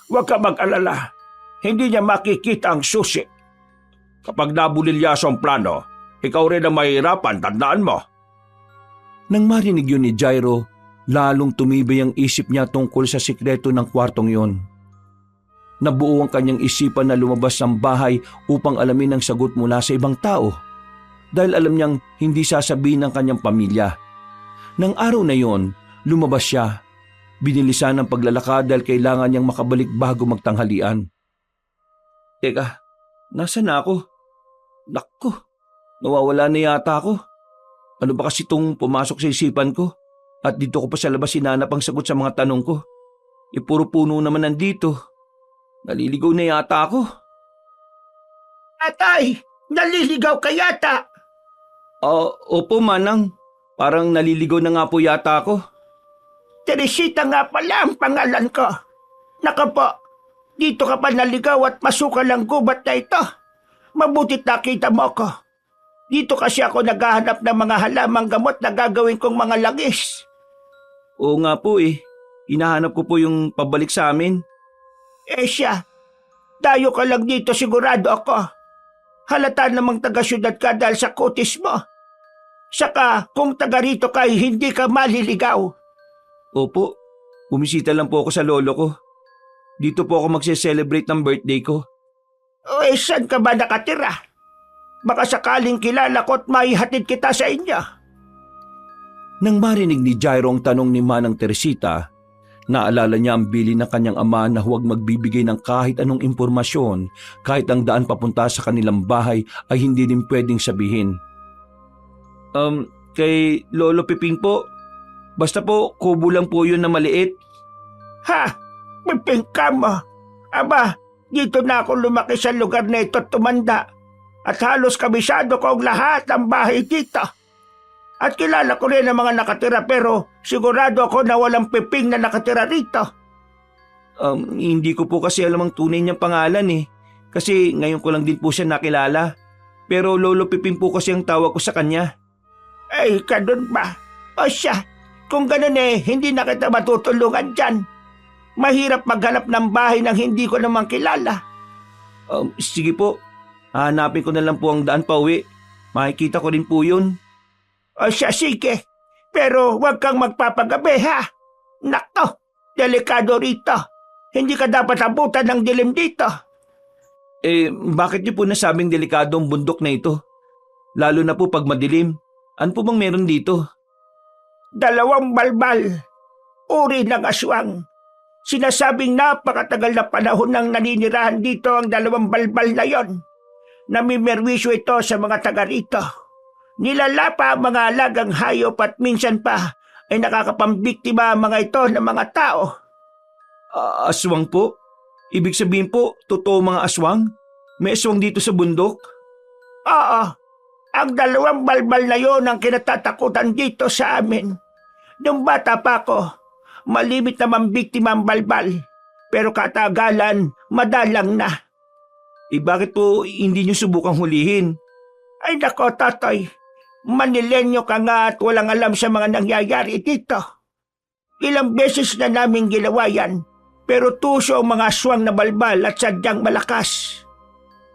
[SPEAKER 3] Huwag ka mag-alala. Hindi niya makikita ang susi.
[SPEAKER 4] Kapag nabulilyaso ang plano, ikaw rin ang mahirapan, tandaan mo.
[SPEAKER 2] Nang marinig yun ni Jairo, lalong tumibay ang isip niya tungkol sa sikreto ng kwartong yon. Nabuo ang kanyang isipan na lumabas ng bahay upang alamin ang sagot mula sa ibang tao. Dahil alam niyang hindi sasabihin ng kanyang pamilya. Nang araw na yon, lumabas siya. Binilisan ng paglalakad dahil kailangan niyang makabalik bago magtanghalian. Teka, nasa na ako? Naku, nawawala na yata ako. Ano ba kasi itong pumasok sa isipan ko? At dito ko pa sa labas hinanap ang sagot sa mga tanong ko. Puro puno naman nandito. Naliligaw na yata ako.
[SPEAKER 3] Atay, naliligaw ka yata.
[SPEAKER 2] Opo, Manang. Parang naliligaw na nga po yata ako.
[SPEAKER 3] Teresita nga pala ang pangalan ko. Naka po, dito ka pa naligaw at masukal ang gubat na ito. Mabutit nakita mo ako. Dito kasi ako naghahanap ng mga halamang gamot na gagawin kong mga langis.
[SPEAKER 2] Oo nga po Hinahanap ko po yung pabalik sa amin.
[SPEAKER 3] Siya, dayo ka lang dito sigurado ako. Halata namang taga-syudad ka dahil sa kutis mo. Saka kung taga rito ka hindi ka maliligaw.
[SPEAKER 2] Opo, bumisita lang po ako sa lolo ko. Dito po ako magse-celebrate ng birthday ko.
[SPEAKER 3] Saan ka ba nakatira? Baka sakaling kilala ko at maihatid kita sa inyo.
[SPEAKER 2] Nang marinig ni Jairo ang tanong ni Manang Teresita, naalala niya ang bilin ng kanyang ama na huwag magbibigay ng kahit anong impormasyon kahit ang daan papunta sa kanilang bahay ay hindi din pwedeng sabihin. Kay Lolo Piping po, basta po kubo lang po yun na maliit.
[SPEAKER 3] Ha? Piping ka mo? Aba, dito na ako lumaki sa lugar na ito at tumanda. At halos kabisado ko ang lahat ng bahay dito. At kilala ko rin ang mga nakatira pero sigurado ako na walang Piping na nakatira rito.
[SPEAKER 2] Hindi ko po kasi alam ang tunay niyang pangalan eh. Kasi ngayon ko lang din po siya nakilala. Pero Lolo Piping po kasi ang tawag ko sa kanya.
[SPEAKER 3] Ay, ganun ba? O siya, kung ganun hindi na kita matutulungan dyan. Mahirap maghanap ng bahay nang hindi ko naman kilala.
[SPEAKER 2] Sige po, hanapin ko na lang po ang daan pa uwi. Makikita ko rin po yun.
[SPEAKER 3] O siya, sige. Pero huwag kang magpapagabi, ha? Nako, delikado rito. Hindi ka dapat abutan ng dilim dito.
[SPEAKER 2] Bakit niyo po nasabing delikado ang bundok na ito? Lalo na po pag madilim. Ano po bang meron dito?
[SPEAKER 3] 2 balbal. Uri ng aswang. Sinasabing napakatagal na panahon nang naninirahan dito ang 2 balbal na yon. Namimerwisyo ito sa mga taga rito. Nilalapa ang mga alagang hayop at minsan pa ay nakakapambiktima ang mga ito ng mga tao.
[SPEAKER 2] Aswang po? Ibig sabihin po, totoo mga aswang? May aswang dito sa bundok?
[SPEAKER 3] Oo, ang 2 balbal na yon ang kinatatakutan dito sa amin. Nung bata pa ako, malimit na mambiktima ang balbal, pero katagalan, madalang na.
[SPEAKER 2] Bakit po hindi niyo subukang hulihin?
[SPEAKER 3] Ay nako, Totoy, Manilenyo ka nga at walang alam sa mga nangyayari dito. Ilang beses na namin ginawa yan, pero tuso ang mga aswang na balbal at sadyang malakas.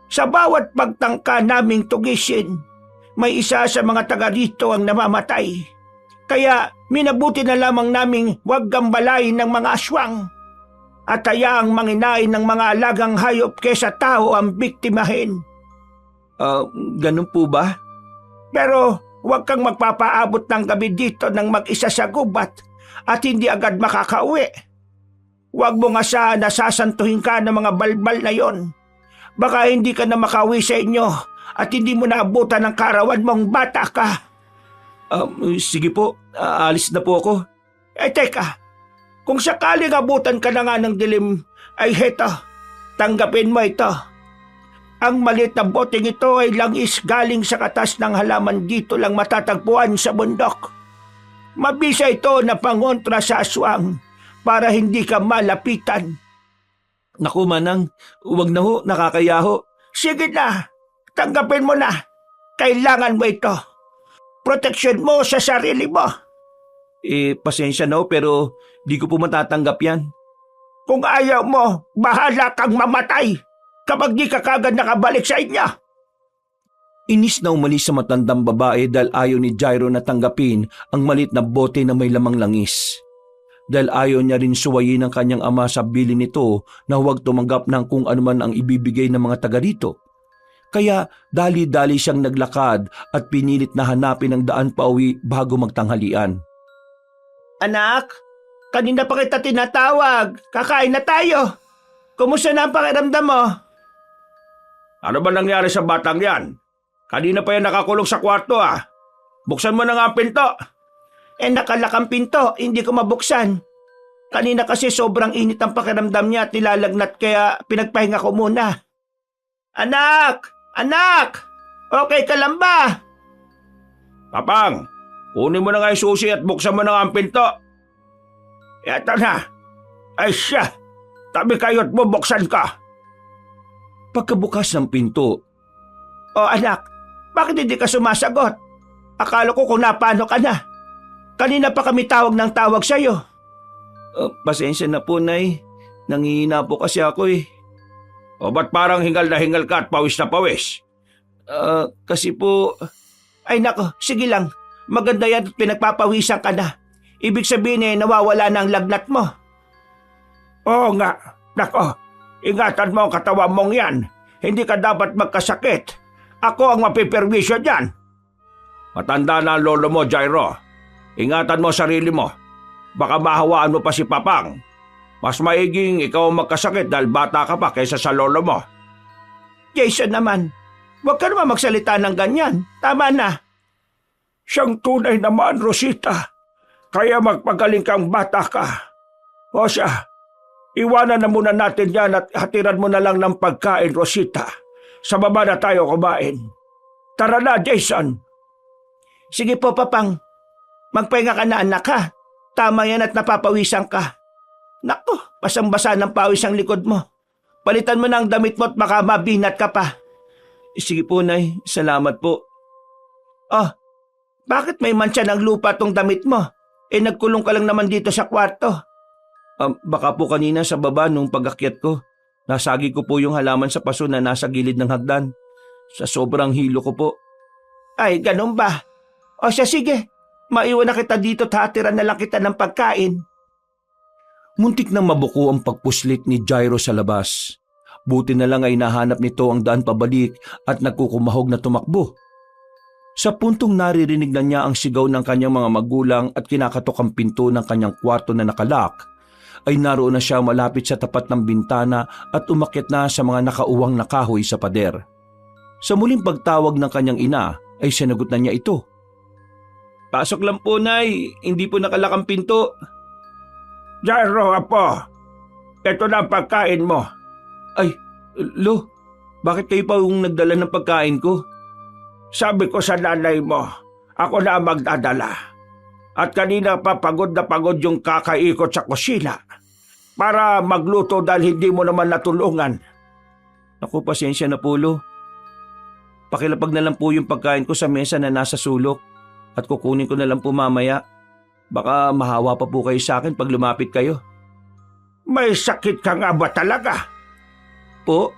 [SPEAKER 3] Sa bawat pagtangka naming tugisin, may isa sa mga taga rito ang namamatay. Kaya minabuti na lamang naming huwag gambalain ng mga aswang at hayaang manginain ng mga alagang hayop kesa tao ang biktimahin.
[SPEAKER 2] Ganun po ba?
[SPEAKER 3] Pero huwag kang magpapaabot ng gabi dito ng mag-isa sa gubat at hindi agad makakauwi. Huwag mo nga sana sasantuhin ka ng mga balbal na yon. Baka hindi ka na makauwi sa inyo at hindi mo naabutan ng karawan mong bata ka.
[SPEAKER 2] Sige po, alis na po ako.
[SPEAKER 3] Teka, kung sakaling abutan ka na nga ng dilim, ay heto, tanggapin mo ito. Ang maliit na boteng ito ay langis galing sa katas ng halaman dito lang matatagpuan sa bundok. Mabisa ito na pangontra sa aswang para hindi ka malapitan.
[SPEAKER 2] Naku manang, huwag na ho, nakakaya ho.
[SPEAKER 3] Sige na, tanggapin mo na. Kailangan mo ito. Proteksyon mo sa sarili mo.
[SPEAKER 2] Pasensya na ho, pero di ko po matatanggap yan.
[SPEAKER 3] Kung ayaw mo, bahala kang mamatay kapag di ka kagad nakabalik sa inyo.
[SPEAKER 2] Inis na umalis sa matandang babae dahil ayaw ni Jairo na tanggapin ang malit na bote na may lamang langis. Dahil ayaw niya rin suwayin ng kanyang ama sa bilin nito na huwag tumanggap ng kung anuman ang ibibigay ng mga taga rito. Kaya dali-dali siyang naglakad at pinilit na hanapin ang daan pauwi bago magtanghalian.
[SPEAKER 3] Anak, kanina pa kita tinatawag. Kakain na tayo. Kumusta na ang pakiramdam mo?
[SPEAKER 4] Ano ba nangyari sa batang yan? Kanina pa yan nakakulong sa kwarto Buksan mo na nga ang pinto.
[SPEAKER 3] Nakalakang pinto, hindi ko mabuksan. Kanina kasi sobrang init ang pakiramdam niya at nilalagnat kaya pinagpahinga ko muna. Anak! Anak! Okay ka lang ba?
[SPEAKER 4] Papang, kunin mo na nga yung susi at buksan mo na nga ang pinto. Eto na. Ay siya, tabi kayo at bubuksan ka.
[SPEAKER 2] Pagkabukas ng pinto,
[SPEAKER 3] Anak, bakit hindi ka sumasagot? Akala ko kung napano ka na. Kanina pa kami tawag ng tawag sa'yo.
[SPEAKER 2] Pasensya na po, Nay. Nangihina po kasi ako eh.
[SPEAKER 4] O ba't parang hingal na hingal ka at pawis na pawis?
[SPEAKER 2] Kasi po...
[SPEAKER 3] Ay nako, sige lang. Maganda yan at pinagpapawisan ka na. Ibig sabihin nawawala na ang lagnat mo. Oo nga. Nako, ingatan mo ang katawan mong yan. Hindi ka dapat magkasakit. Ako ang mapiperwisyo dyan.
[SPEAKER 4] Matanda na ang lolo mo, Jairo. Ingatan mo sarili mo. Baka mahawaan mo pa si Papang. Mas maiging ikaw ang magkasakit dahil bata ka pa kaysa sa lolo mo.
[SPEAKER 3] Jason naman, huwag ka naman magsalita ng ganyan. Tama na. Siyang tunay naman, Rosita. Kaya magpagaling kang bata ka. O siya, iwanan na muna natin yan at hatiran mo na lang ng pagkain, Rosita. Sa baba na tayo kumain. Tara na, Jason. Sige po, Papang. Magpahinga ka na, anak, ha? Tama yan at napapawisan ka. Naku, basang-basa ng pawis ang likod mo. Palitan mo na ang damit mo at baka mabinat ka pa.
[SPEAKER 2] Sige po, Nay. Salamat po.
[SPEAKER 3] Oh, bakit may mancha ng lupa tong damit mo? Nagkulong ka lang naman dito sa kwarto.
[SPEAKER 2] Baka po kanina sa baba nung pag-akyat ko, nasagi ko po yung halaman sa paso na nasa gilid ng hagdan. Sa sobrang hilo ko po.
[SPEAKER 3] Ay, ganun ba? O siya, sige. Maiwan na kita dito at hatiran na lang kita ng pagkain.
[SPEAKER 2] Muntik nang mabuko ang pagpuslit ni Jairo sa labas. Buti na lang ay nahanap nito ang daan pabalik at nagkukumahog na tumakbo. Sa puntong naririnig na niya ang sigaw ng kanyang mga magulang at kinakatok ang pinto ng kanyang kwarto na nakalak, ay naroon na siya malapit sa tapat ng bintana at umakyat na sa mga nakauwang na kahoy sa pader. Sa muling pagtawag ng kanyang ina ay sinagot na niya ito.
[SPEAKER 3] Pasok lang po, Nay. Hindi po nakalak ang pinto.
[SPEAKER 4] Jairo, apo. Ito na ang pagkain mo.
[SPEAKER 2] Ay, Lo, bakit kayo pa yung nagdala ng pagkain ko?
[SPEAKER 4] Sabi ko sa nanay mo, ako na ang magdadala. At kanina pa pagod na pagod yung kakaikot sa kusina para magluto dahil hindi mo naman natulungan.
[SPEAKER 2] Naku, pasensya na po, Lo. Pakilapag na lang po yung pagkain ko sa mesa na nasa sulok at kukunin ko na lang po mamaya. Baka mahawa pa po kayo sa akin pag lumapit kayo.
[SPEAKER 4] May sakit ka nga ba talaga?
[SPEAKER 2] Po?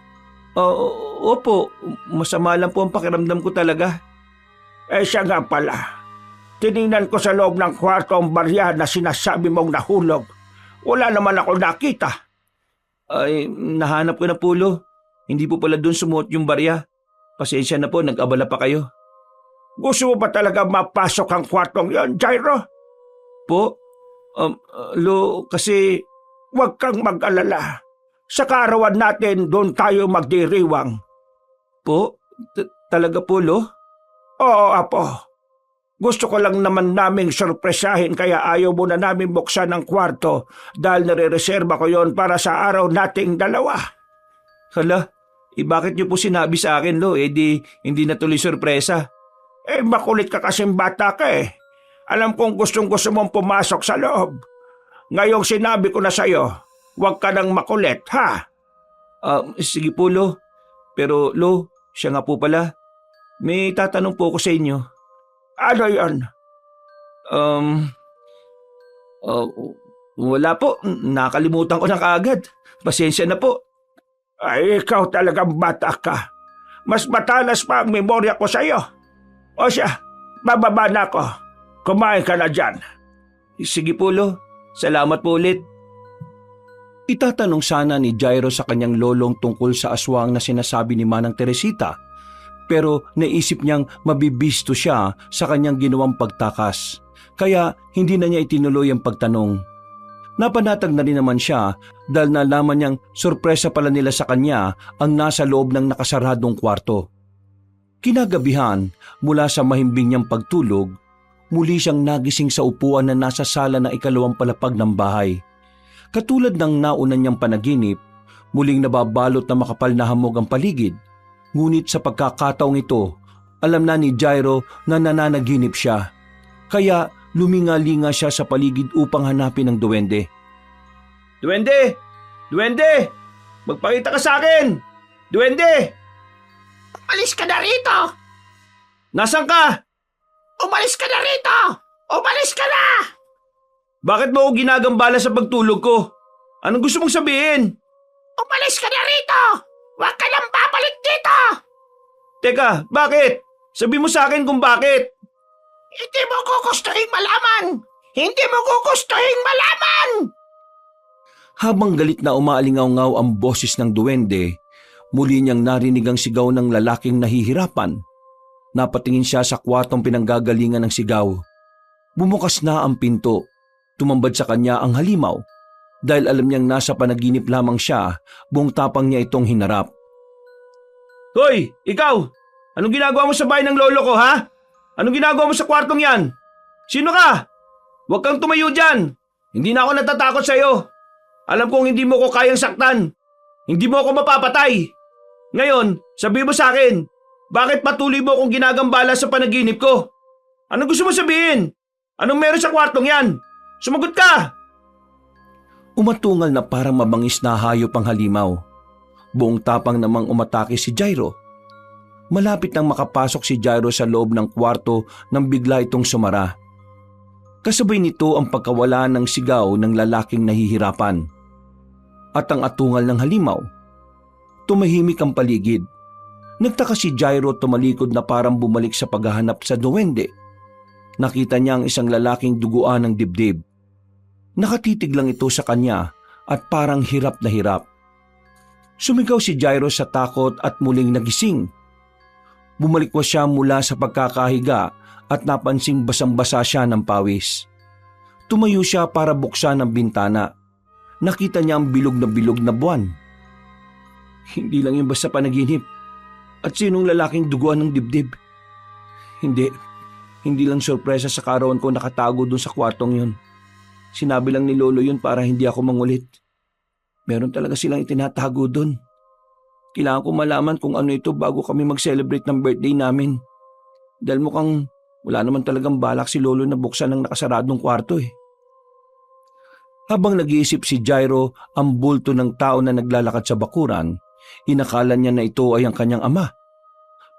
[SPEAKER 2] Opo, masama lang po ang pakiramdam ko talaga.
[SPEAKER 4] Siya nga pala. Tiningnan ko sa loob ng kwarto ang barya na sinasabi mong nahulog. Wala naman ako nakita.
[SPEAKER 2] Ay, nahanap ko na po, Lo. Hindi po pala doon sumuot yung barya. Pasensya na po, nag-abala pa kayo.
[SPEAKER 4] Gusto mo ba talaga mapasok ang kwartong yon, Jairo?
[SPEAKER 2] Po? Lo, kasi...
[SPEAKER 4] Huwag kang mag-alala. Sa kaarawan natin, doon tayo magdiriwang.
[SPEAKER 2] Po? Talaga po, Lo?
[SPEAKER 4] Oo, apo. Gusto ko lang naman naming sorpresahin kaya ayaw mo na namin buksan ang kwarto dahil nare-reserba ko yon para sa araw nating dalawa.
[SPEAKER 2] Hala, bakit niyo po sinabi sa akin, Lo? Di hindi na tuloy sorpresa.
[SPEAKER 4] Makulit ka kasing bata ka eh. Alam kong gustong-gusto mong pumasok sa loob. Ngayong sinabi ko na sa'yo, huwag ka nang makulit, ha?
[SPEAKER 2] Sige po, Lo. Pero, Lo, siya nga po pala. May tatanong po ako sa inyo.
[SPEAKER 4] Ano yon?
[SPEAKER 2] Wala po. Nakalimutan ko na kaagad. Pasensya na po.
[SPEAKER 4] Ay, ikaw talagang bata ka. Mas matalas pa ang memorya ko sa'yo. O siya, bababa na ako. Kumain ka na dyan.
[SPEAKER 2] Sige po, Lo. Salamat po ulit. Itatanong sana ni Jairo sa kanyang lolong tungkol sa aswang na sinasabi ni Manang Teresita, pero naisip niyang mabibisto siya sa kanyang ginawang pagtakas, kaya hindi na niya itinuloy ang pagtanong. Napanatag na rin naman siya dahil nalaman niyang sorpresa pala nila sa kanya ang nasa loob ng nakasaradong kwarto. Kinagabihan, mula sa mahimbing niyang pagtulog, muli siyang nagising sa upuan na nasa sala ng ikalawang palapag ng bahay. Katulad ng nauna niyang panaginip, muling nababalot na makapal na hamog ang paligid. Ngunit sa pagkakataong ito, alam na ni Jairo na nananaginip siya. Kaya luminga-linga siya sa paligid upang hanapin ang duwende.
[SPEAKER 3] Duwende! Duwende! Magpakita ka sa akin! Duwende!
[SPEAKER 4] Umalis ka na rito!
[SPEAKER 3] Nasaan ka?
[SPEAKER 4] Umalis ka na rito! Umalis ka na!
[SPEAKER 3] Bakit mo ako ginagambala sa pagtulog ko? Anong gusto mong sabihin?
[SPEAKER 4] Umalis ka na rito! Huwag ka nang babalik dito!
[SPEAKER 3] Teka, bakit? Sabi mo sa akin kung bakit.
[SPEAKER 4] Hindi mo gugustuhin malaman! Hindi mo gugustuhin malaman!
[SPEAKER 2] Habang galit na umaalingaw-ngaw ang boses ng duwende, muli niyang narinig ang sigaw ng lalaking nahihirapan. Napatingin siya sa kwartong pinanggagalingan ng sigaw. Bumukas na ang pinto. Tumambad sa kanya ang halimaw. Dahil alam niyang nasa panaginip lamang siya, buong tapang niya itong hinarap.
[SPEAKER 3] Hoy, ikaw! Anong ginagawa mo sa bahay ng lolo ko, ha? Anong ginagawa mo sa kwartong yan? Sino ka? Huwag kang tumayo dyan. Hindi na ako natatakot sa'yo. Alam kong hindi mo ko kayang saktan. Hindi mo ako mapapatay. Ngayon, sabi mo sa akin, bakit patuloy mo akong ginagambala sa panaginip ko? Anong gusto mo sabihin? Anong meron sa kwartong yan? Sumagot ka!
[SPEAKER 2] Umatungal na parang mabangis na hayop ang halimaw. Buong tapang namang umatake si Jairo. Malapit nang makapasok si Jairo sa loob ng kwarto nang bigla itong sumara. Kasabay nito ang pagkawala ng sigaw ng lalaking nahihirapan. At ang atungal ng halimaw. Tumahimik ang paligid. Nagtaka si Jairo tumalikod na parang bumalik sa paghahanap sa duwende. Nakita niya ang isang lalaking duguan ng dibdib. Nakatitig lang ito sa kanya at parang hirap na hirap. Sumigaw si Jairo sa takot at muling nagising. Bumalikwas siya mula sa pagkakahiga at napansing basang-basa siya ng pawis. Tumayo siya para buksan ang bintana. Nakita niya ang bilog na buwan. Hindi lang yung basta panaginip. At sinong lalaking duguan ng dibdib? Hindi lang sorpresa sa karawan ko nakatago dun sa kwartong yun. Sinabi lang ni Lolo yun para hindi ako mangulit. Meron talaga silang itinatago dun. Kailangan ko malaman kung ano ito bago kami mag-celebrate ng birthday namin. Dahil mukhang wala naman talagang balak si Lolo na buksan ng nakasaradong kwarto eh. Habang nag-iisip si Jairo ang bulto ng tao na naglalakad sa bakuran, inakala niya na ito ay ang kanyang ama.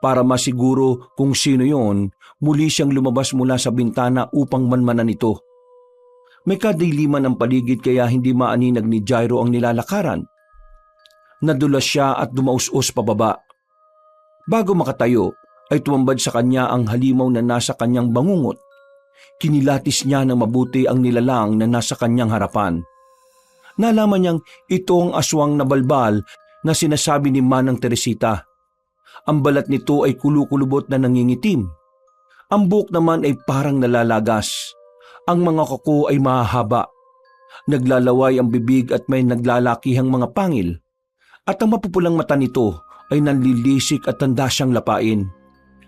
[SPEAKER 2] Para masiguro kung sino yon, muli siyang lumabas mula sa bintana upang manmanan ito. May kadiliman ang paligid kaya hindi maaninag ni Jairo ang nilalakaran. Nadulas siya at dumaus-us pababa. Bago makatayo, ay tumambad sa kanya ang halimaw na nasa kanyang bangungot. Kinilatis niya ng mabuti ang nilalang na nasa kanyang harapan. Nalaman niyang ito ang aswang na balbal na sinasabi ni Manang Teresita. Ang balat nito ay kulukulubot na nangingitim. Ang buhok naman ay parang nalalagas. Ang mga kuko ay mahahaba. Naglalaway ang bibig at may naglalakihang mga pangil. At ang mapupulang mata nito ay nanlilisik at tanda siyang lapain.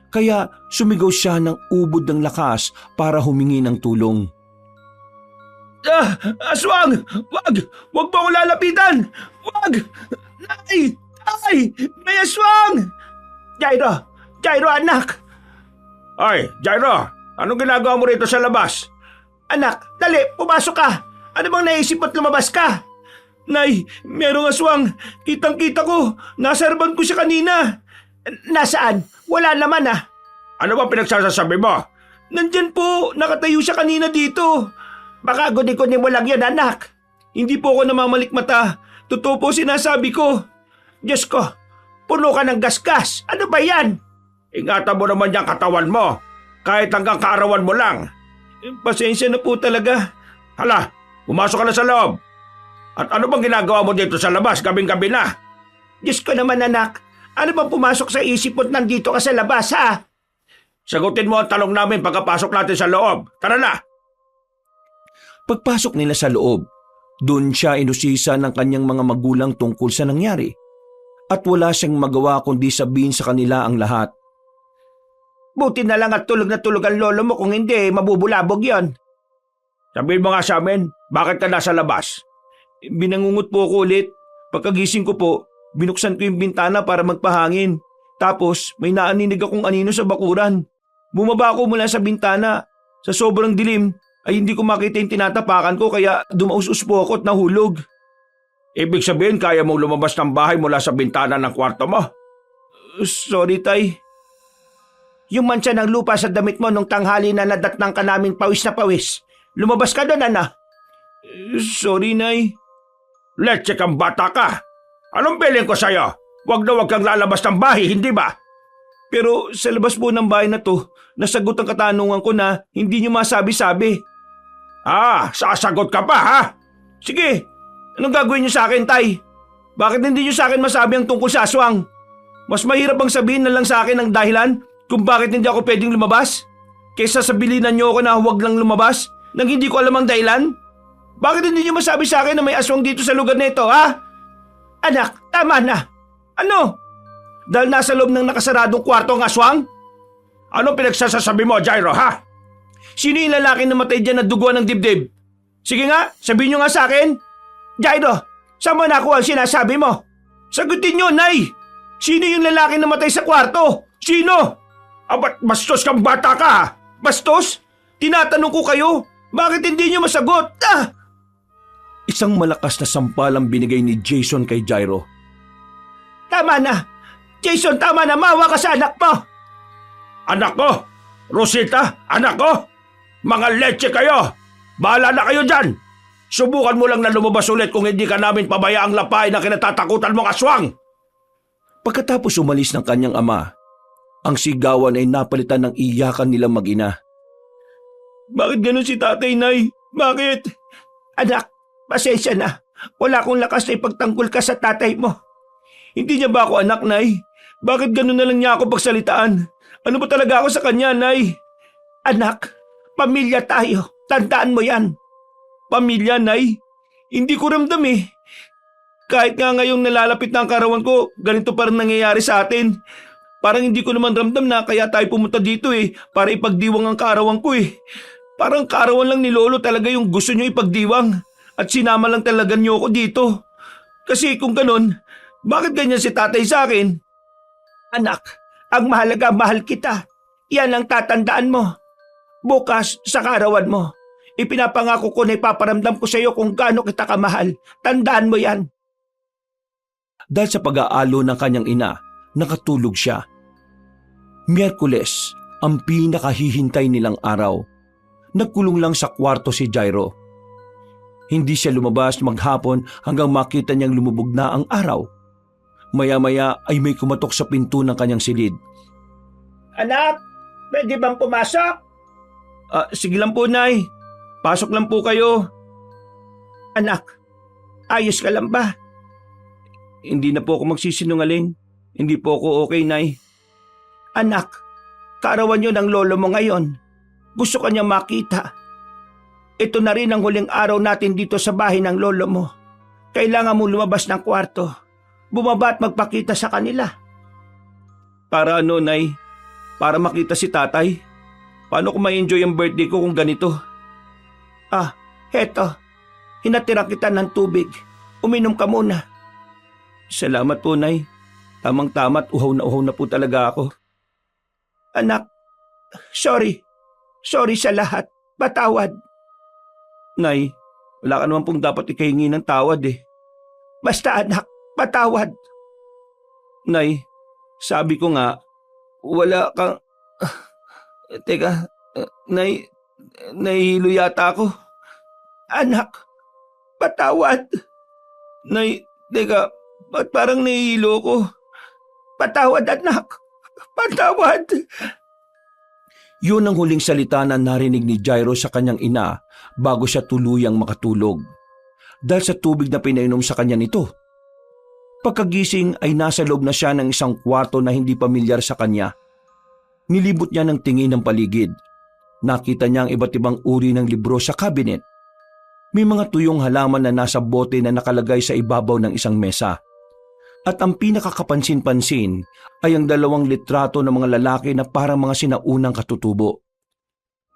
[SPEAKER 2] Kaya sumigaw siya ng ubod ng lakas para humingi ng tulong.
[SPEAKER 3] Aswang! Wag! Wag mo ako lalapitan! Wag! Nay! Ay! May aswang! Jairo anak!
[SPEAKER 4] Ay, Jairo, anong ginagawa mo rito sa labas?
[SPEAKER 3] Anak, dali, pumasok ka! Ano bang naisip mo't lumabas ka? Nay, merong aswang. Kitang-kita ko. Nasa harapan ko siya kanina. Nasaan? Wala naman ah.
[SPEAKER 4] Ano ba pinagsasasabi mo?
[SPEAKER 3] Nandyan po, nakatayo siya kanina dito. Baka guni-guni mo lang yun, anak. Hindi po ako namamalikmata. Totoo po sinasabi ko. Diyos ko, puno ka ng gasgas. Ano ba yan?
[SPEAKER 4] Ingatan mo naman yung katawan mo. Kahit hanggang kaarawan mo lang.
[SPEAKER 3] Pasensya na po talaga.
[SPEAKER 4] Hala, pumasok ka na sa loob. At ano bang ginagawa mo dito sa labas gabing-gabi na?
[SPEAKER 3] Diyos ko naman, anak. Ano bang pumasok sa isip mo't nandito ka sa labas, ha?
[SPEAKER 4] Sagutin mo ang tanong namin pagkapasok natin sa loob. Tara na!
[SPEAKER 2] Pagpasok nila sa loob, doon siya inusisa ng kanyang mga magulang tungkol sa nangyari. At wala siyang magawa kundi sabihin sa kanila ang lahat.
[SPEAKER 3] Buti na lang at tulog na tulog ang lolo mo, kung hindi, mabubulabog yon.
[SPEAKER 4] Sabihin mo nga sa amin, bakit ka nasa labas?
[SPEAKER 3] Binangungot po ako ulit. Pagkagising ko po, binuksan ko yung bintana para magpahangin. Tapos may naaninig akong anino sa bakuran. Bumaba ako mula sa bintana. Sa sobrang dilim ay hindi ko makita yung tinatapakan ko kaya dumaus-us po ako at nahulog.
[SPEAKER 4] Ibig sabihin kaya mong lumabas ng bahay mula sa bintana ng kwarto mo?
[SPEAKER 3] Sorry, Tay. Yung mancha ng lupa sa damit mo nung tanghali na nadatnang ka namin pawis na pawis. Lumabas ka doon, Ana. Sorry, Nay.
[SPEAKER 4] Leche kang bata ka. Anong feeling ko sa'yo? Huwag na huwag kang lalabas ng bahay, hindi ba?
[SPEAKER 3] Pero sa labas po ng bahay na to, nasagot ang katanungan ko na hindi nyo masabi-sabi.
[SPEAKER 4] Sasagot ka pa, ha?
[SPEAKER 3] Sige, anong gagawin nyo sa akin, Tay? Bakit hindi nyo sa akin masabi ang tungkol sa aswang? Mas mahirap bang sabihin na lang sa akin ang dahilan kung bakit hindi ako pwedeng lumabas? Kaysa sabilinan nyo ako na huwag lang lumabas nang hindi ko alam ang dahilan? Bakit hindi nyo masabi sa akin na may aswang dito sa lugar na ito, ha? Anak, tama na. Ano? Dahil nasa loob ng nakasaradong kwarto ang aswang?
[SPEAKER 4] Anong pinagsasasabi mo, Jairo, ha?
[SPEAKER 3] Sino yung lalaki na matay dyan na duguan ng dibdib? Sige nga, sabihin nyo nga sa akin. Jairo, saan mo nakuha ang sinasabi mo? Sagutin nyo, Nay! Sino yung lalaki na matay sa kwarto? Sino?
[SPEAKER 4] Ba't bastos kang bata ka, ha?
[SPEAKER 3] Bastos, tinatanong ko kayo, bakit hindi niyo masagot?
[SPEAKER 2] Isang malakas na sampal ang binigay ni Jason kay Jairo.
[SPEAKER 3] Tama na! Jason, tama na! Mawa ka sa anak mo!
[SPEAKER 4] Anak ko! Rosita, anak ko! Mga leche kayo! Bahala na kayo dyan! Subukan mo lang na lumabas ulit kung hindi ka namin pabayaang lapain na kinatatakutan mong aswang!
[SPEAKER 2] Pagkatapos umalis ng kanyang ama, ang sigawan ay napalitan ng iyakan nilang mag-ina.
[SPEAKER 3] Bakit ganun si tatay, Nay? Bakit? Anak, pasensya na. Wala akong lakas na ipagtanggol ka sa tatay mo. Hindi niya ba ako anak, Nay? Bakit ganun na lang niya ako pagsalitaan? Ano ba talaga ako sa kanya, Nay? Anak, pamilya tayo. Tandaan mo yan. Pamilya, Nay? Hindi ko ramdam eh. Kahit nga ngayong nalalapit na ang karawan ko, ganito pa rin nangyayari sa atin. Parang hindi ko naman ramdam na kaya tayo pumunta dito eh, para ipagdiwang ang karawan ko eh. Parang karawan lang ni Lolo talaga yung gusto nyo ipagdiwang at sinama lang talaga nyo ako dito. Kasi kung ganun, bakit ganyan si tatay sa akin? Anak, ang mahalaga mahal kita. Yan ang tatandaan mo. Bukas sa karawan mo, ipinapangako ko na ipaparamdam ko sa iyo kung gaano kita kamahal. Tandaan mo yan.
[SPEAKER 2] Dahil sa pag-aalo ng kanyang ina, nakatulog siya. Miyerkules, ang pinakahihintay nilang araw. Nagkulong lang sa kwarto si Jairo. Hindi siya lumabas maghapon hanggang makita niyang lumubog na ang araw. Maya-maya ay may kumatok sa pinto ng kanyang silid.
[SPEAKER 3] Anak, pwede bang pumasok?
[SPEAKER 2] Sige lang po, Nay. Pasok lang po kayo.
[SPEAKER 3] Anak, ayos ka lang ba?
[SPEAKER 2] Hindi na po ako magsisinungaling. Hindi po ako okay, Nay.
[SPEAKER 3] Anak, kaarawan niyo ng lolo mo ngayon. Gusto ka niya makita. Ito na rin ang huling araw natin dito sa bahay ng lolo mo. Kailangan mo lumabas ng kwarto. Bumaba at magpakita sa kanila.
[SPEAKER 2] Para ano, Nay? Para makita si tatay? Paano ko ma-enjoy ang birthday ko kung ganito?
[SPEAKER 3] Heto. Hinatira kita ng tubig. Uminom ka muna.
[SPEAKER 2] Salamat po, Nay. Tamang-tama't uhaw na po talaga ako.
[SPEAKER 3] Anak, sorry. Sorry sa lahat. Patawad.
[SPEAKER 2] Nay, wala ka naman pong dapat ikahingi ng tawad eh.
[SPEAKER 3] Basta anak, patawad.
[SPEAKER 2] Nay, sabi ko nga, wala kang... Teka, Nay, nahihilo yata ako.
[SPEAKER 3] Anak, patawad.
[SPEAKER 2] Nay, teka, ba't parang nahihilo ko?
[SPEAKER 3] Patawad anak. Patawad.
[SPEAKER 2] Yun ang huling salita na narinig ni Jairo sa kanyang ina bago siya tuluyang makatulog. Dahil sa tubig na pinainom sa kanya nito. Pagkagising ay nasa loob na siya ng isang kwarto na hindi pamilyar sa kanya. Nilibot niya ng tingin ng paligid. Nakita niya ang iba't ibang uri ng libro sa cabinet. May mga tuyong halaman na nasa bote na nakalagay sa ibabaw ng isang mesa. At ang pinakakapansin-pansin ay ang 2 litrato ng mga lalaki na parang mga sinaunang katutubo.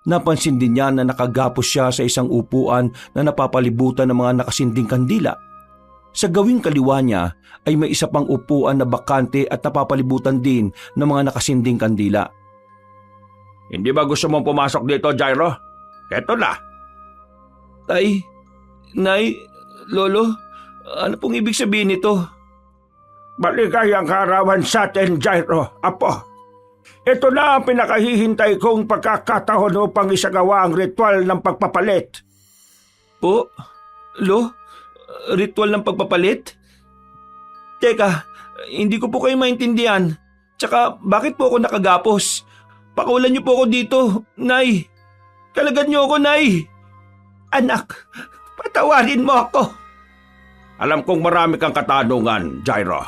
[SPEAKER 2] Napansin din niya na nakagapos siya sa isang upuan na napapalibutan ng mga nakasinding kandila. Sa gawing kaliwa niya ay may isa pang upuan na bakante at napapalibutan din ng mga nakasinding kandila.
[SPEAKER 4] Hindi ba gusto mong pumasok dito, Jairo? Eto na.
[SPEAKER 2] Tay, Nay, Lolo, ano pong ibig sabihin nito?
[SPEAKER 4] Maligayang kaarawan sa atin, Jairo, apo. Ito na ang pinakahihintay kong pagkakataon upang isagawa ang ritual ng pagpapalit.
[SPEAKER 2] Po? Lo? Ritual ng pagpapalit? Teka, hindi ko po kayo maintindihan. Tsaka bakit po ako nakagapos? Pakulan niyo po ako dito, Nay. Kalagan niyo ako, Nay.
[SPEAKER 3] Anak, patawarin mo ako.
[SPEAKER 4] Alam kong marami kang katanungan, Jairo.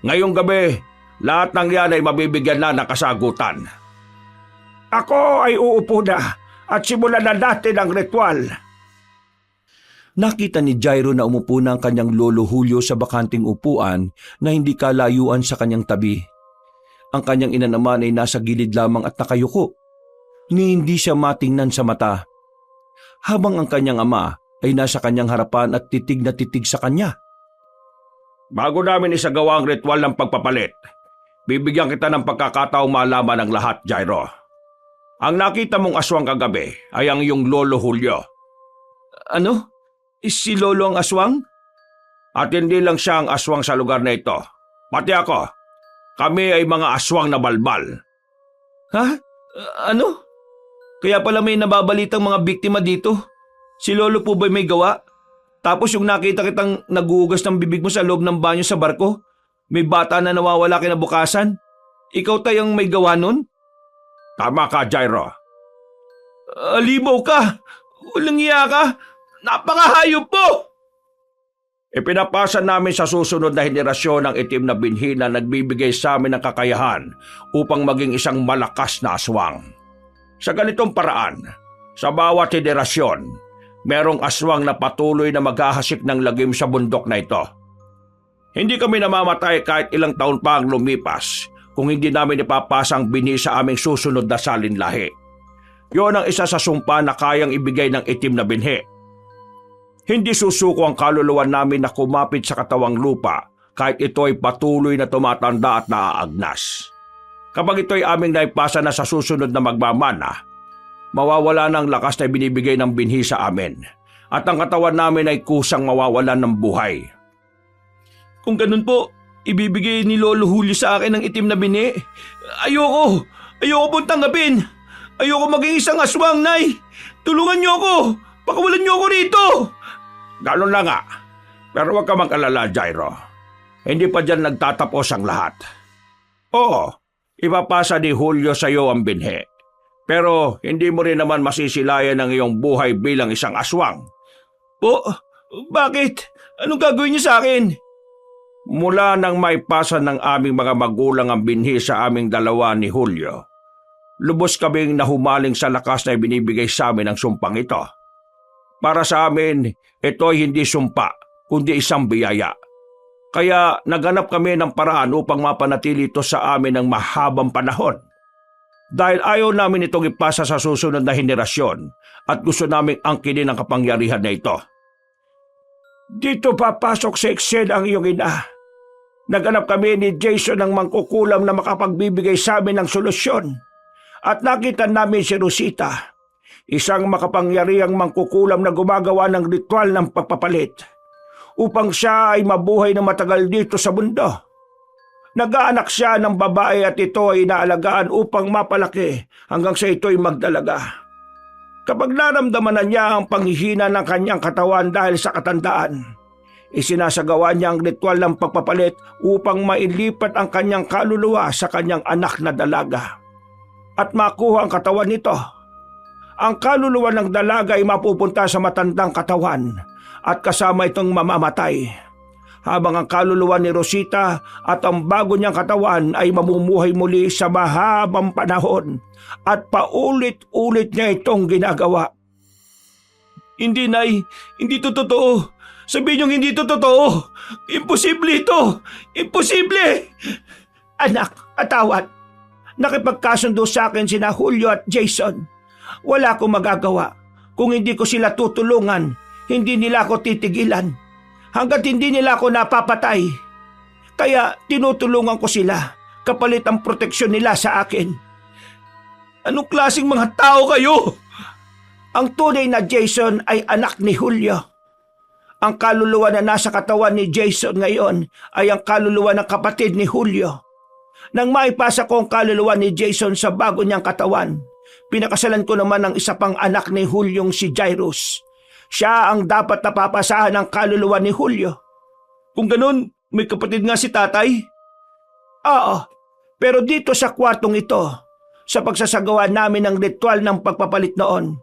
[SPEAKER 4] Ngayong gabi, lahat ng yan ay mabibigyan na ng kasagutan. Ako ay uupo na at simulan na natin ang ritual.
[SPEAKER 2] Nakita ni Jairo na umupo na ang kanyang lolo Julio sa bakanting upuan na hindi kalayuan sa kanyang tabi. Ang kanyang ina naman ay nasa gilid lamang at nakayuko, ni hindi siya matingnan sa mata. Habang ang kanyang ama ay nasa kanyang harapan at titig na titig sa kanya.
[SPEAKER 4] Bago namin isagawa ang ritual ng pagpapalit, bibigyan kita ng pagkakataong malaman ang lahat, Jairo. Ang nakita mong aswang kagabi ay ang iyong lolo Julio.
[SPEAKER 2] Ano? Si Lolo ang aswang?
[SPEAKER 4] At hindi lang siya ang aswang sa lugar na ito. Pati ako. Kami ay mga aswang na balbal.
[SPEAKER 2] Ha? Ano? Kaya pala may nababalitang mga biktima dito. Si Lolo po ba may gawa? Tapos yung nakita kitang naguhugas ng bibig mo sa loob ng banyo sa barko, may bata na nawawala kinabukasan. Ikaw tayong may gawa nun?
[SPEAKER 4] Tama ka, Jairo.
[SPEAKER 2] Alimaw ka! Walang iya ka! Napakahayop mo!
[SPEAKER 4] Ipinapasa namin sa susunod na henerasyon ang itim na binhi na nagbibigay sa amin ng kakayahan upang maging isang malakas na aswang. Sa ganitong paraan, sa bawat henerasyon, merong aswang na patuloy na maghahasik ng lagim sa bundok na ito. Hindi kami namamatay kahit ilang taon pa ang lumipas kung hindi namin ipapasa ang binhi sa aming susunod na salinlahi. Yon ang isa sa sumpa na kayang ibigay ng itim na binhi. Hindi susuko ang kaluluwa namin na kumapit sa katawang lupa kahit ito ay patuloy na tumatanda at naaagnas. Kapag ito ay aming naipasa na sa susunod na magmamana, mawawala na ang lakas na binibigay ng binhi sa amin at ang katawan namin ay kusang mawawalan ng buhay.
[SPEAKER 2] Kung ganun po, ibibigay ni Lolo Julio sa akin ng itim na binhi. Ayoko! Ayoko pong tanggapin! Ayoko maging isang aswang, Nay! Tulungan niyo ako! Pakawalan niyo ako rito!
[SPEAKER 4] Gano'n na nga. Pero huwag ka mag-alala, Jairo. Hindi pa dyan nagtatapos ang lahat. Oo, ipapasa ni Julio sa iyo ang binhi. Pero hindi mo rin naman masisilayan ang iyong buhay bilang isang aswang.
[SPEAKER 2] Po, bakit? Anong gagawin niyo sa akin?
[SPEAKER 4] Mula nang maipasa ng aming mga magulang ang binhi sa aming dalawa ni Julio, lubos kaming nahumaling sa lakas na ibinibigay sa amin ng sumpang ito. Para sa amin, ito ay hindi sumpa, kundi isang biyaya. Kaya naganap kami ng paraan upang mapanatili ito sa amin ng mahabang panahon. Dahil ayaw namin itong ipasa sa susunod na henerasyon at gusto naming angkinin ang kapangyarihan na ito. Dito papasok sa Excel ang iyong ina. Naganap kami ni Jason ng mangkukulam na makapagbibigay sa amin ng solusyon. At nakita namin si Rosita, isang makapangyarihang mangkukulam na gumagawa ng ritual ng pagpapalit upang siya ay mabuhay na matagal dito sa mundo. Nag-aanak siya ng babae at ito ay inaalagaan upang mapalaki hanggang sa ito ay magdalaga. Kapag naramdaman na niya ang panghihina ng kanyang katawan dahil sa katandaan, isinasagawa niya ang ritual ng pagpapalit upang mailipat ang kanyang kaluluwa sa kanyang anak na dalaga at makuha ang katawan nito. Ang kaluluwa ng dalaga ay mapupunta sa matandang katawan at kasama itong mamamatay. Habang ang kaluluwa ni Rosita at ang bago niyang katawan ay mamumuhay muli sa mahabang panahon at paulit-ulit niya itong ginagawa.
[SPEAKER 2] Hindi, Nay. Hindi ito totoo. Sabihin niyong hindi ito totoo. Imposible ito. Imposible!
[SPEAKER 3] Anak, atawad. Nakipagkasundo sa akin sina Julio at Jason. Wala akong magagawa. Kung hindi ko sila tutulungan, hindi nila ako titigilan. Hanggat hindi nila ako napapatay. Kaya tinutulungan ko sila, kapalit ang proteksyon nila sa akin.
[SPEAKER 2] Anong klaseng mga tao kayo?
[SPEAKER 3] Ang tunay na Jason ay anak ni Julio. Ang kaluluwa na nasa katawan ni Jason ngayon ay ang kaluluwa ng kapatid ni Julio. Nang maipasa ko ang kaluluwa ni Jason sa bago niyang katawan, pinakasalan ko naman ang isa pang anak ni Juliong si Jairus. Siya ang dapat napapasahan ng kaluluwa ni Julio.
[SPEAKER 2] Kung ganun, may kapatid nga si tatay?
[SPEAKER 3] Oo, pero dito sa kwartong ito, sa pagsasagawa namin ng ritual ng pagpapalit noon,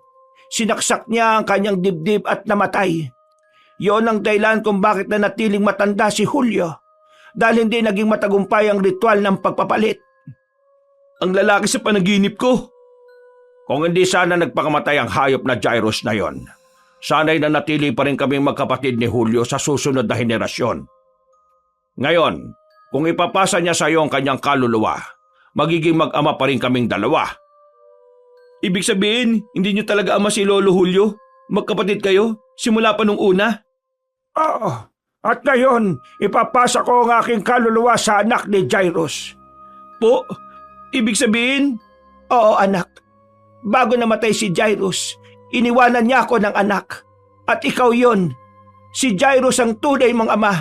[SPEAKER 3] sinaksak niya ang kanyang dibdib at namatay. Yon ang dahilan kung bakit nanatiling matanda si Julio, dahil hindi naging matagumpay ang ritual ng pagpapalit.
[SPEAKER 2] Ang lalaki sa panaginip ko.
[SPEAKER 4] Kung hindi sana nagpakamatay ang hayop na Jairus na yon, sana'y nanatili pa rin kaming magkapatid ni Julio sa susunod na henerasyon. Ngayon, kung ipapasa niya sa iyo ang kanyang kaluluwa, magiging mag-ama pa rin kaming dalawa.
[SPEAKER 2] Ibig sabihin, hindi niyo talaga ama si Lolo Julio? Magkapatid kayo? Simula pa nung una?
[SPEAKER 3] Oo, at ngayon, ipapasa ko ang aking kaluluwa sa anak ni Jairus.
[SPEAKER 2] Po, ibig sabihin?
[SPEAKER 3] Oo, anak. bago namatay si Jairus, iniwanan niya ako ng anak. At ikaw yon, si Jairus ang tunay mong ama.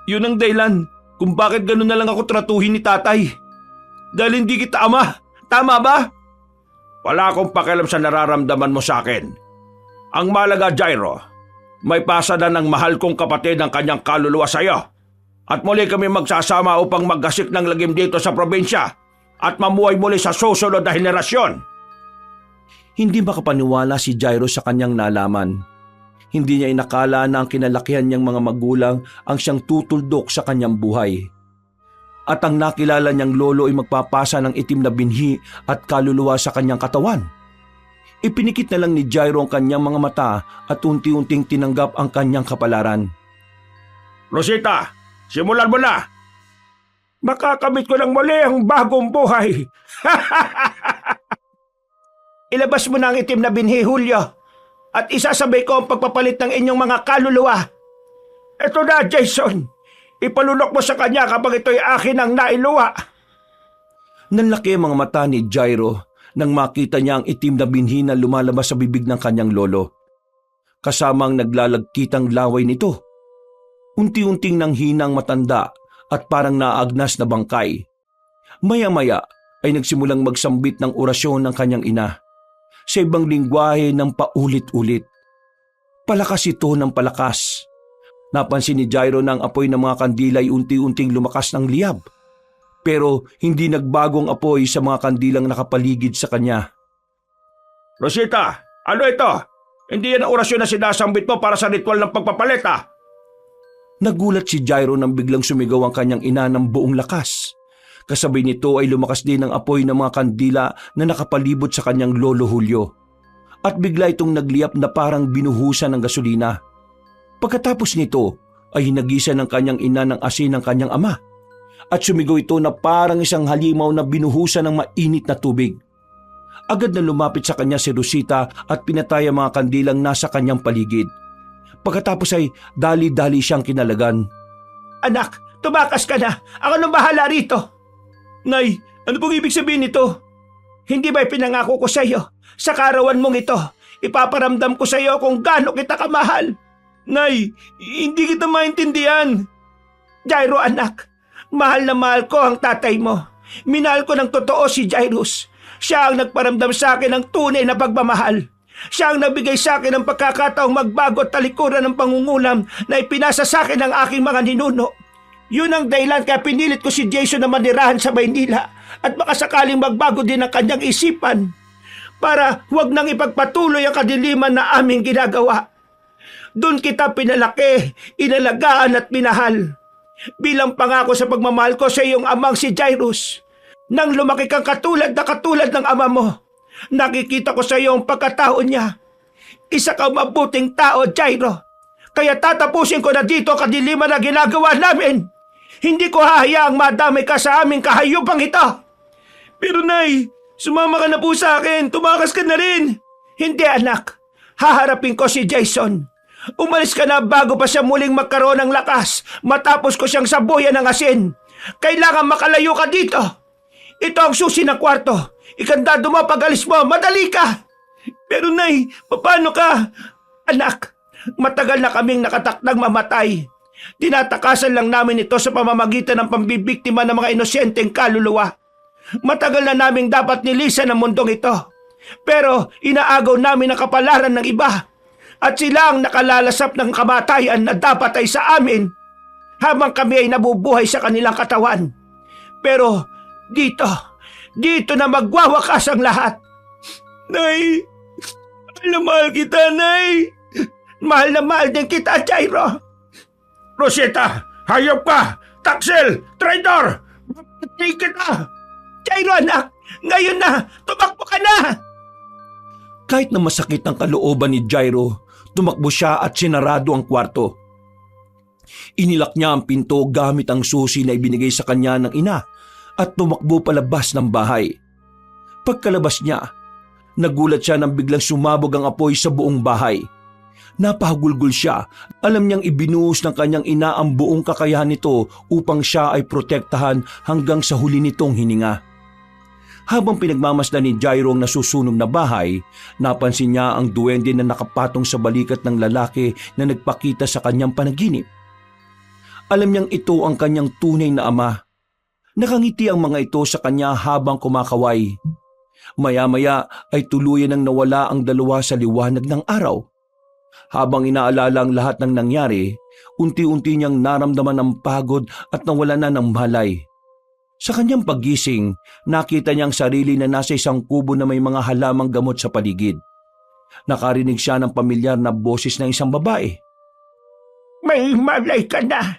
[SPEAKER 2] Yun ang dahilan kung bakit gano'n na lang ako tratuhin ni tatay. Dahil hindi kita ama. Tama ba?
[SPEAKER 4] Wala akong pakialam sa nararamdaman mo sa akin. Ang malaga, Jairo, may pasada ng mahal kong kapatid ang kanyang kaluluwa sa iyo. At muli kami magsasama upang maggasik ng lagim dito sa probinsya at mamuhay muli sa susunod na henerasyon.
[SPEAKER 2] Hindi makapaniwala si Jairo sa kanyang nalaman. Hindi niya inakala na ang kinalakihan niyang mga magulang ang siyang tutuldok sa kanyang buhay. At ang nakilala niyang lolo ay magpapasa ng itim na binhi at kaluluwa sa kanyang katawan. Ipinikit na lang ni Jairo ang kanyang mga mata at unti-unting tinanggap ang kanyang kapalaran.
[SPEAKER 4] Rosita, simulan mo na!
[SPEAKER 3] Makakamit ko ng muli ang bagong buhay. Ilabas mo na ang itim na binhi, Julio. At isasabay ko ang pagpapalit ng inyong mga kaluluwa. Ito na, Jason. Ipalunok mo sa kanya kapag ito'y akin ang nailuwa.
[SPEAKER 2] Nanlaki ang mga mata ni Jairo nang makita niya ang itim na binhi na lumalabas sa bibig ng kanyang lolo. Kasamang naglalagkitang laway nito. Unti-unting nanghinang matanda at parang naagnas na bangkay. Maya-maya ay nagsimulang magsambit ng orasyon ng kanyang ina. Sa ibang lingwahe ng paulit-ulit. Palakas ito ng palakas. Napansin ni Jairo na ang apoy ng mga kandila ay unti-unting lumakas ng liyab. Pero hindi nagbagong apoy sa mga kandilang nakapaligid sa kanya.
[SPEAKER 4] Rosita, ano ito? Hindi yan ang orasyon na sinasambit mo para sa ritual ng pagpapalit, ah!
[SPEAKER 2] Nagulat si Jairo nang biglang sumigaw ang kanyang ina ng buong lakas. Kasabay nito ay lumakas din ang apoy ng mga kandila na nakapalibot sa kanyang lolo Julio. At bigla itong nagliyap na parang binuhusan ng gasolina. Pagkatapos nito ay hinagisa ng kanyang ina ng asin ng kanyang ama. At sumigaw ito na parang isang halimaw na binuhusan ng mainit na tubig. Agad na lumapit sa kanya si Rosita at pinatay ang mga kandilang nasa kanyang paligid. Pagkatapos ay dali-dali siyang kinalagan.
[SPEAKER 3] Anak, tumakas ka na. Ako nang bahala rito.
[SPEAKER 2] Nay, ano pong ibig sabihin nito?
[SPEAKER 3] Hindi ba pinangako ko sa iyo? Sa karawan mong ito, ipaparamdam ko sa iyo kung gaano kita kamahal.
[SPEAKER 2] Nay, hindi kita maintindihan.
[SPEAKER 3] Jairo anak, mahal na mahal ko ang tatay mo. Minahal ko ng totoo si Jairus. Siya ang nagparamdam sa akin ng tunay na pagmamahal. Siya ang nagbigay sa akin ng pagkakataong magbago at talikuran ng pangungulam na ipinasa sa akin ng aking mga ninuno. Yun ang dahilan kaya pinilit ko si Jason na manirahan sa Maynila at baka sakaling magbago din ang kanyang isipan para huwag nang ipagpatuloy ang kadiliman na aming ginagawa. Doon kita pinalaki, inalagaan at minahal. Bilang pangako sa pagmamahal ko sa iyong amang si Jairus. Nang lumaki kang katulad ng ama mo, nakikita ko sa iyo ang pagkatao niya. Isa kang mabuting tao, Jairo. Kaya tatapusin ko na dito ang kadiliman na ginagawa namin. Hindi ko hahayaang madamay ka sa aming kahayupang ito.
[SPEAKER 2] Pero Nay, sumama ka na po sa akin. Tumakas ka na rin.
[SPEAKER 3] Hindi anak. Haharapin ko si Jason. Umalis ka na bago pa siya muling magkaroon ng lakas matapos ko siyang sabuyan ng asin. Kailangan makalayo ka dito. Ito ang susi ng kwarto. Ikandado mo pag alis mo. Madali ka.
[SPEAKER 2] Pero Nay, paano ka?
[SPEAKER 3] Anak, matagal na kaming nakatakdang mamatay. Tinatakasan lang namin ito sa pamamagitan ng pambibiktima ng mga inosyenteng kaluluwa. Matagal na naming dapat nilisan ang mundong ito. Pero inaagaw namin ang kapalaran ng iba. At sila ang nakalalasap ng kamatayan na dapat ay sa amin habang kami ay nabubuhay sa kanilang katawan. Pero dito na magwawakas ang lahat.
[SPEAKER 2] Nay, mahal kita, Nay.
[SPEAKER 3] Mahal na mahal din kita, Jairo.
[SPEAKER 4] Rosita, hayop ka! Taksel! Traitor! Patay kita!
[SPEAKER 3] Jairo anak, ngayon na! Tumakbo ka na!
[SPEAKER 2] Kahit na masakit ang kalooban ni Jairo, tumakbo siya at sinarado ang kwarto. Inilak niya ang pinto gamit ang susi na ibinigay sa kanya ng ina at tumakbo palabas ng bahay. Pagkalabas niya, nagulat siya nang biglang sumabog ang apoy sa buong bahay. Napahagulgol siya. Alam niyang ibinuhos ng kanyang ina ang buong kakayahan nito upang siya ay protektahan hanggang sa huli nitong hininga. Habang pinagmamasdan ni Jairo ang nasusunog na bahay, napansin niya ang duwende na nakapatong sa balikat ng lalaki na nagpakita sa kanyang panaginip. Alam niyang ito ang kanyang tunay na ama. Nakangiti ang mga ito sa kanya habang kumakaway. Maya-maya ay tuluyan nang nawala ang dalawa sa liwanag ng araw. Habang inaalala ang lahat ng nangyari, unti-unti niyang naramdaman ang pagod at nawala na ng malay. Sa kanyang paggising, nakita niyang sarili na nasa isang kubo na may mga halamang gamot sa paligid. Nakarinig siya ng pamilyar na boses ng isang babae.
[SPEAKER 3] May malay ka na.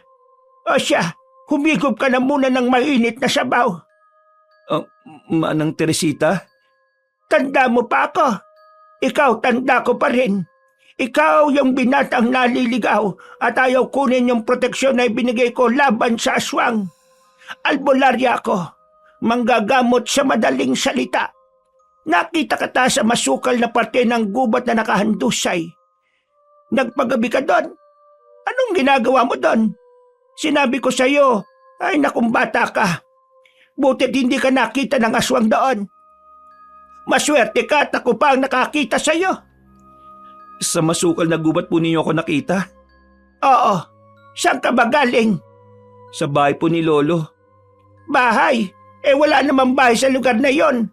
[SPEAKER 3] O siya, humigop ka na muna ng mainit na sabaw.
[SPEAKER 2] Manang Teresita?
[SPEAKER 3] Tanda mo pa ako. Ikaw tanda ko pa rin. Ikaw yung binatang naliligaw at ayaw kunin yung proteksyon na ibinigay ko laban sa aswang. Albularya ako, manggagamot sa madaling salita. Nakita kita sa masukal na parte ng gubat na nakahandusay. Nagpagabi ka doon. Anong ginagawa mo doon? Sinabi ko sa iyo, ay nakong bata ka. Butit hindi ka nakita ng aswang doon. Maswerte ka at ako pa ang nakakita sa iyo.
[SPEAKER 2] Sa masukal na gubat po ninyo ako nakita?
[SPEAKER 3] Oo. Saan ka ba galing?
[SPEAKER 2] Sa bahay po ni Lolo.
[SPEAKER 3] Bahay? Wala namang bahay sa lugar na yon.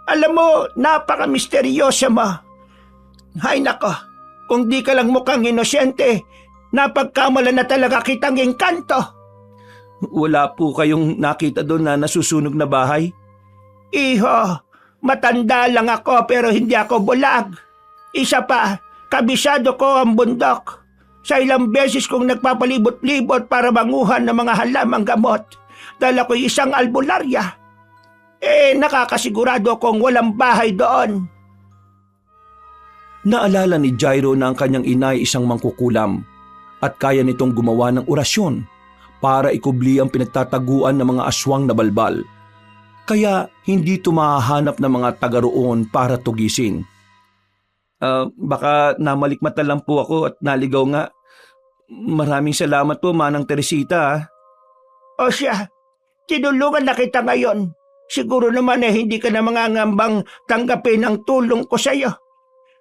[SPEAKER 3] Alam mo, napaka-misteryoso mo. Hay nako, kung di ka lang mukhang inosente, napagkamala na talaga kitang engkanto.
[SPEAKER 2] Wala po kayong nakita doon na nasusunog na bahay?
[SPEAKER 3] Iho, matanda lang ako pero hindi ako bulag. Isa pa, kabisado ko ang bundok. Sa ilang beses kong nagpapalibot-libot para manguhan ng mga halamang gamot, dala ko isang albularya. Nakakasigurado akong walang bahay doon.
[SPEAKER 2] Naalala ni Jairo na ang kanyang ina ay isang mangkukulam at kaya nitong gumawa ng orasyon para ikubli ang pinagtataguan ng mga aswang na balbal. Kaya hindi tumahanap ng mga taga roon para tugisin. Baka namalikmata lang po ako at naligaw nga. Maraming salamat po, Manang Teresita.
[SPEAKER 3] O siya, tinulungan na kita ngayon. Siguro naman hindi ka na mangangambang tanggapin ang tulong ko sa iyo.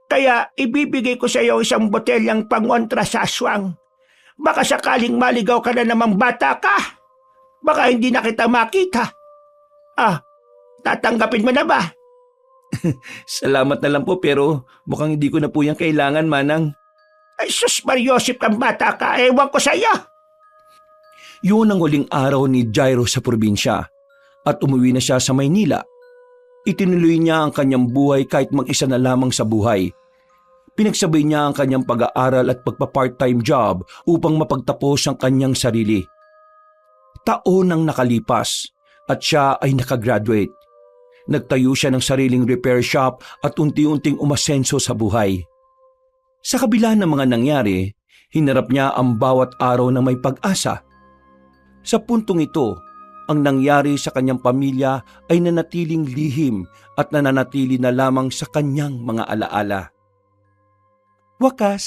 [SPEAKER 3] Kaya ibibigay ko sa iyo isang botelyang pangontra sa aswang. Baka sakaling maligaw ka na namang bata ka. Baka hindi na kita makita. Tatanggapin mo na ba?
[SPEAKER 2] Salamat na lang po pero mukhang hindi ko na po yan kailangan, Manang.
[SPEAKER 3] Ay sus, Mariosip kang bata ka. Ewan ko sa iyo.
[SPEAKER 2] Yun ang huling araw ni Jairo sa probinsya at umuwi na siya sa Maynila. Itinuloy niya ang kanyang buhay kahit mag-isa na lamang sa buhay. Pinagsabay niya ang kanyang pag-aaral at pagpa-part-time job upang mapagtapos ang kanyang sarili. Taon ang nakalipas at siya ay nakagraduate. Nagtayo siya ng sariling repair shop at unti-unting umasenso sa buhay. Sa kabila ng mga nangyari, hinarap niya ang bawat araw na may pag-asa. Sa puntong ito, ang nangyari sa kanyang pamilya ay nanatiling lihim at nananatili na lamang sa kanyang mga alaala. Wakas.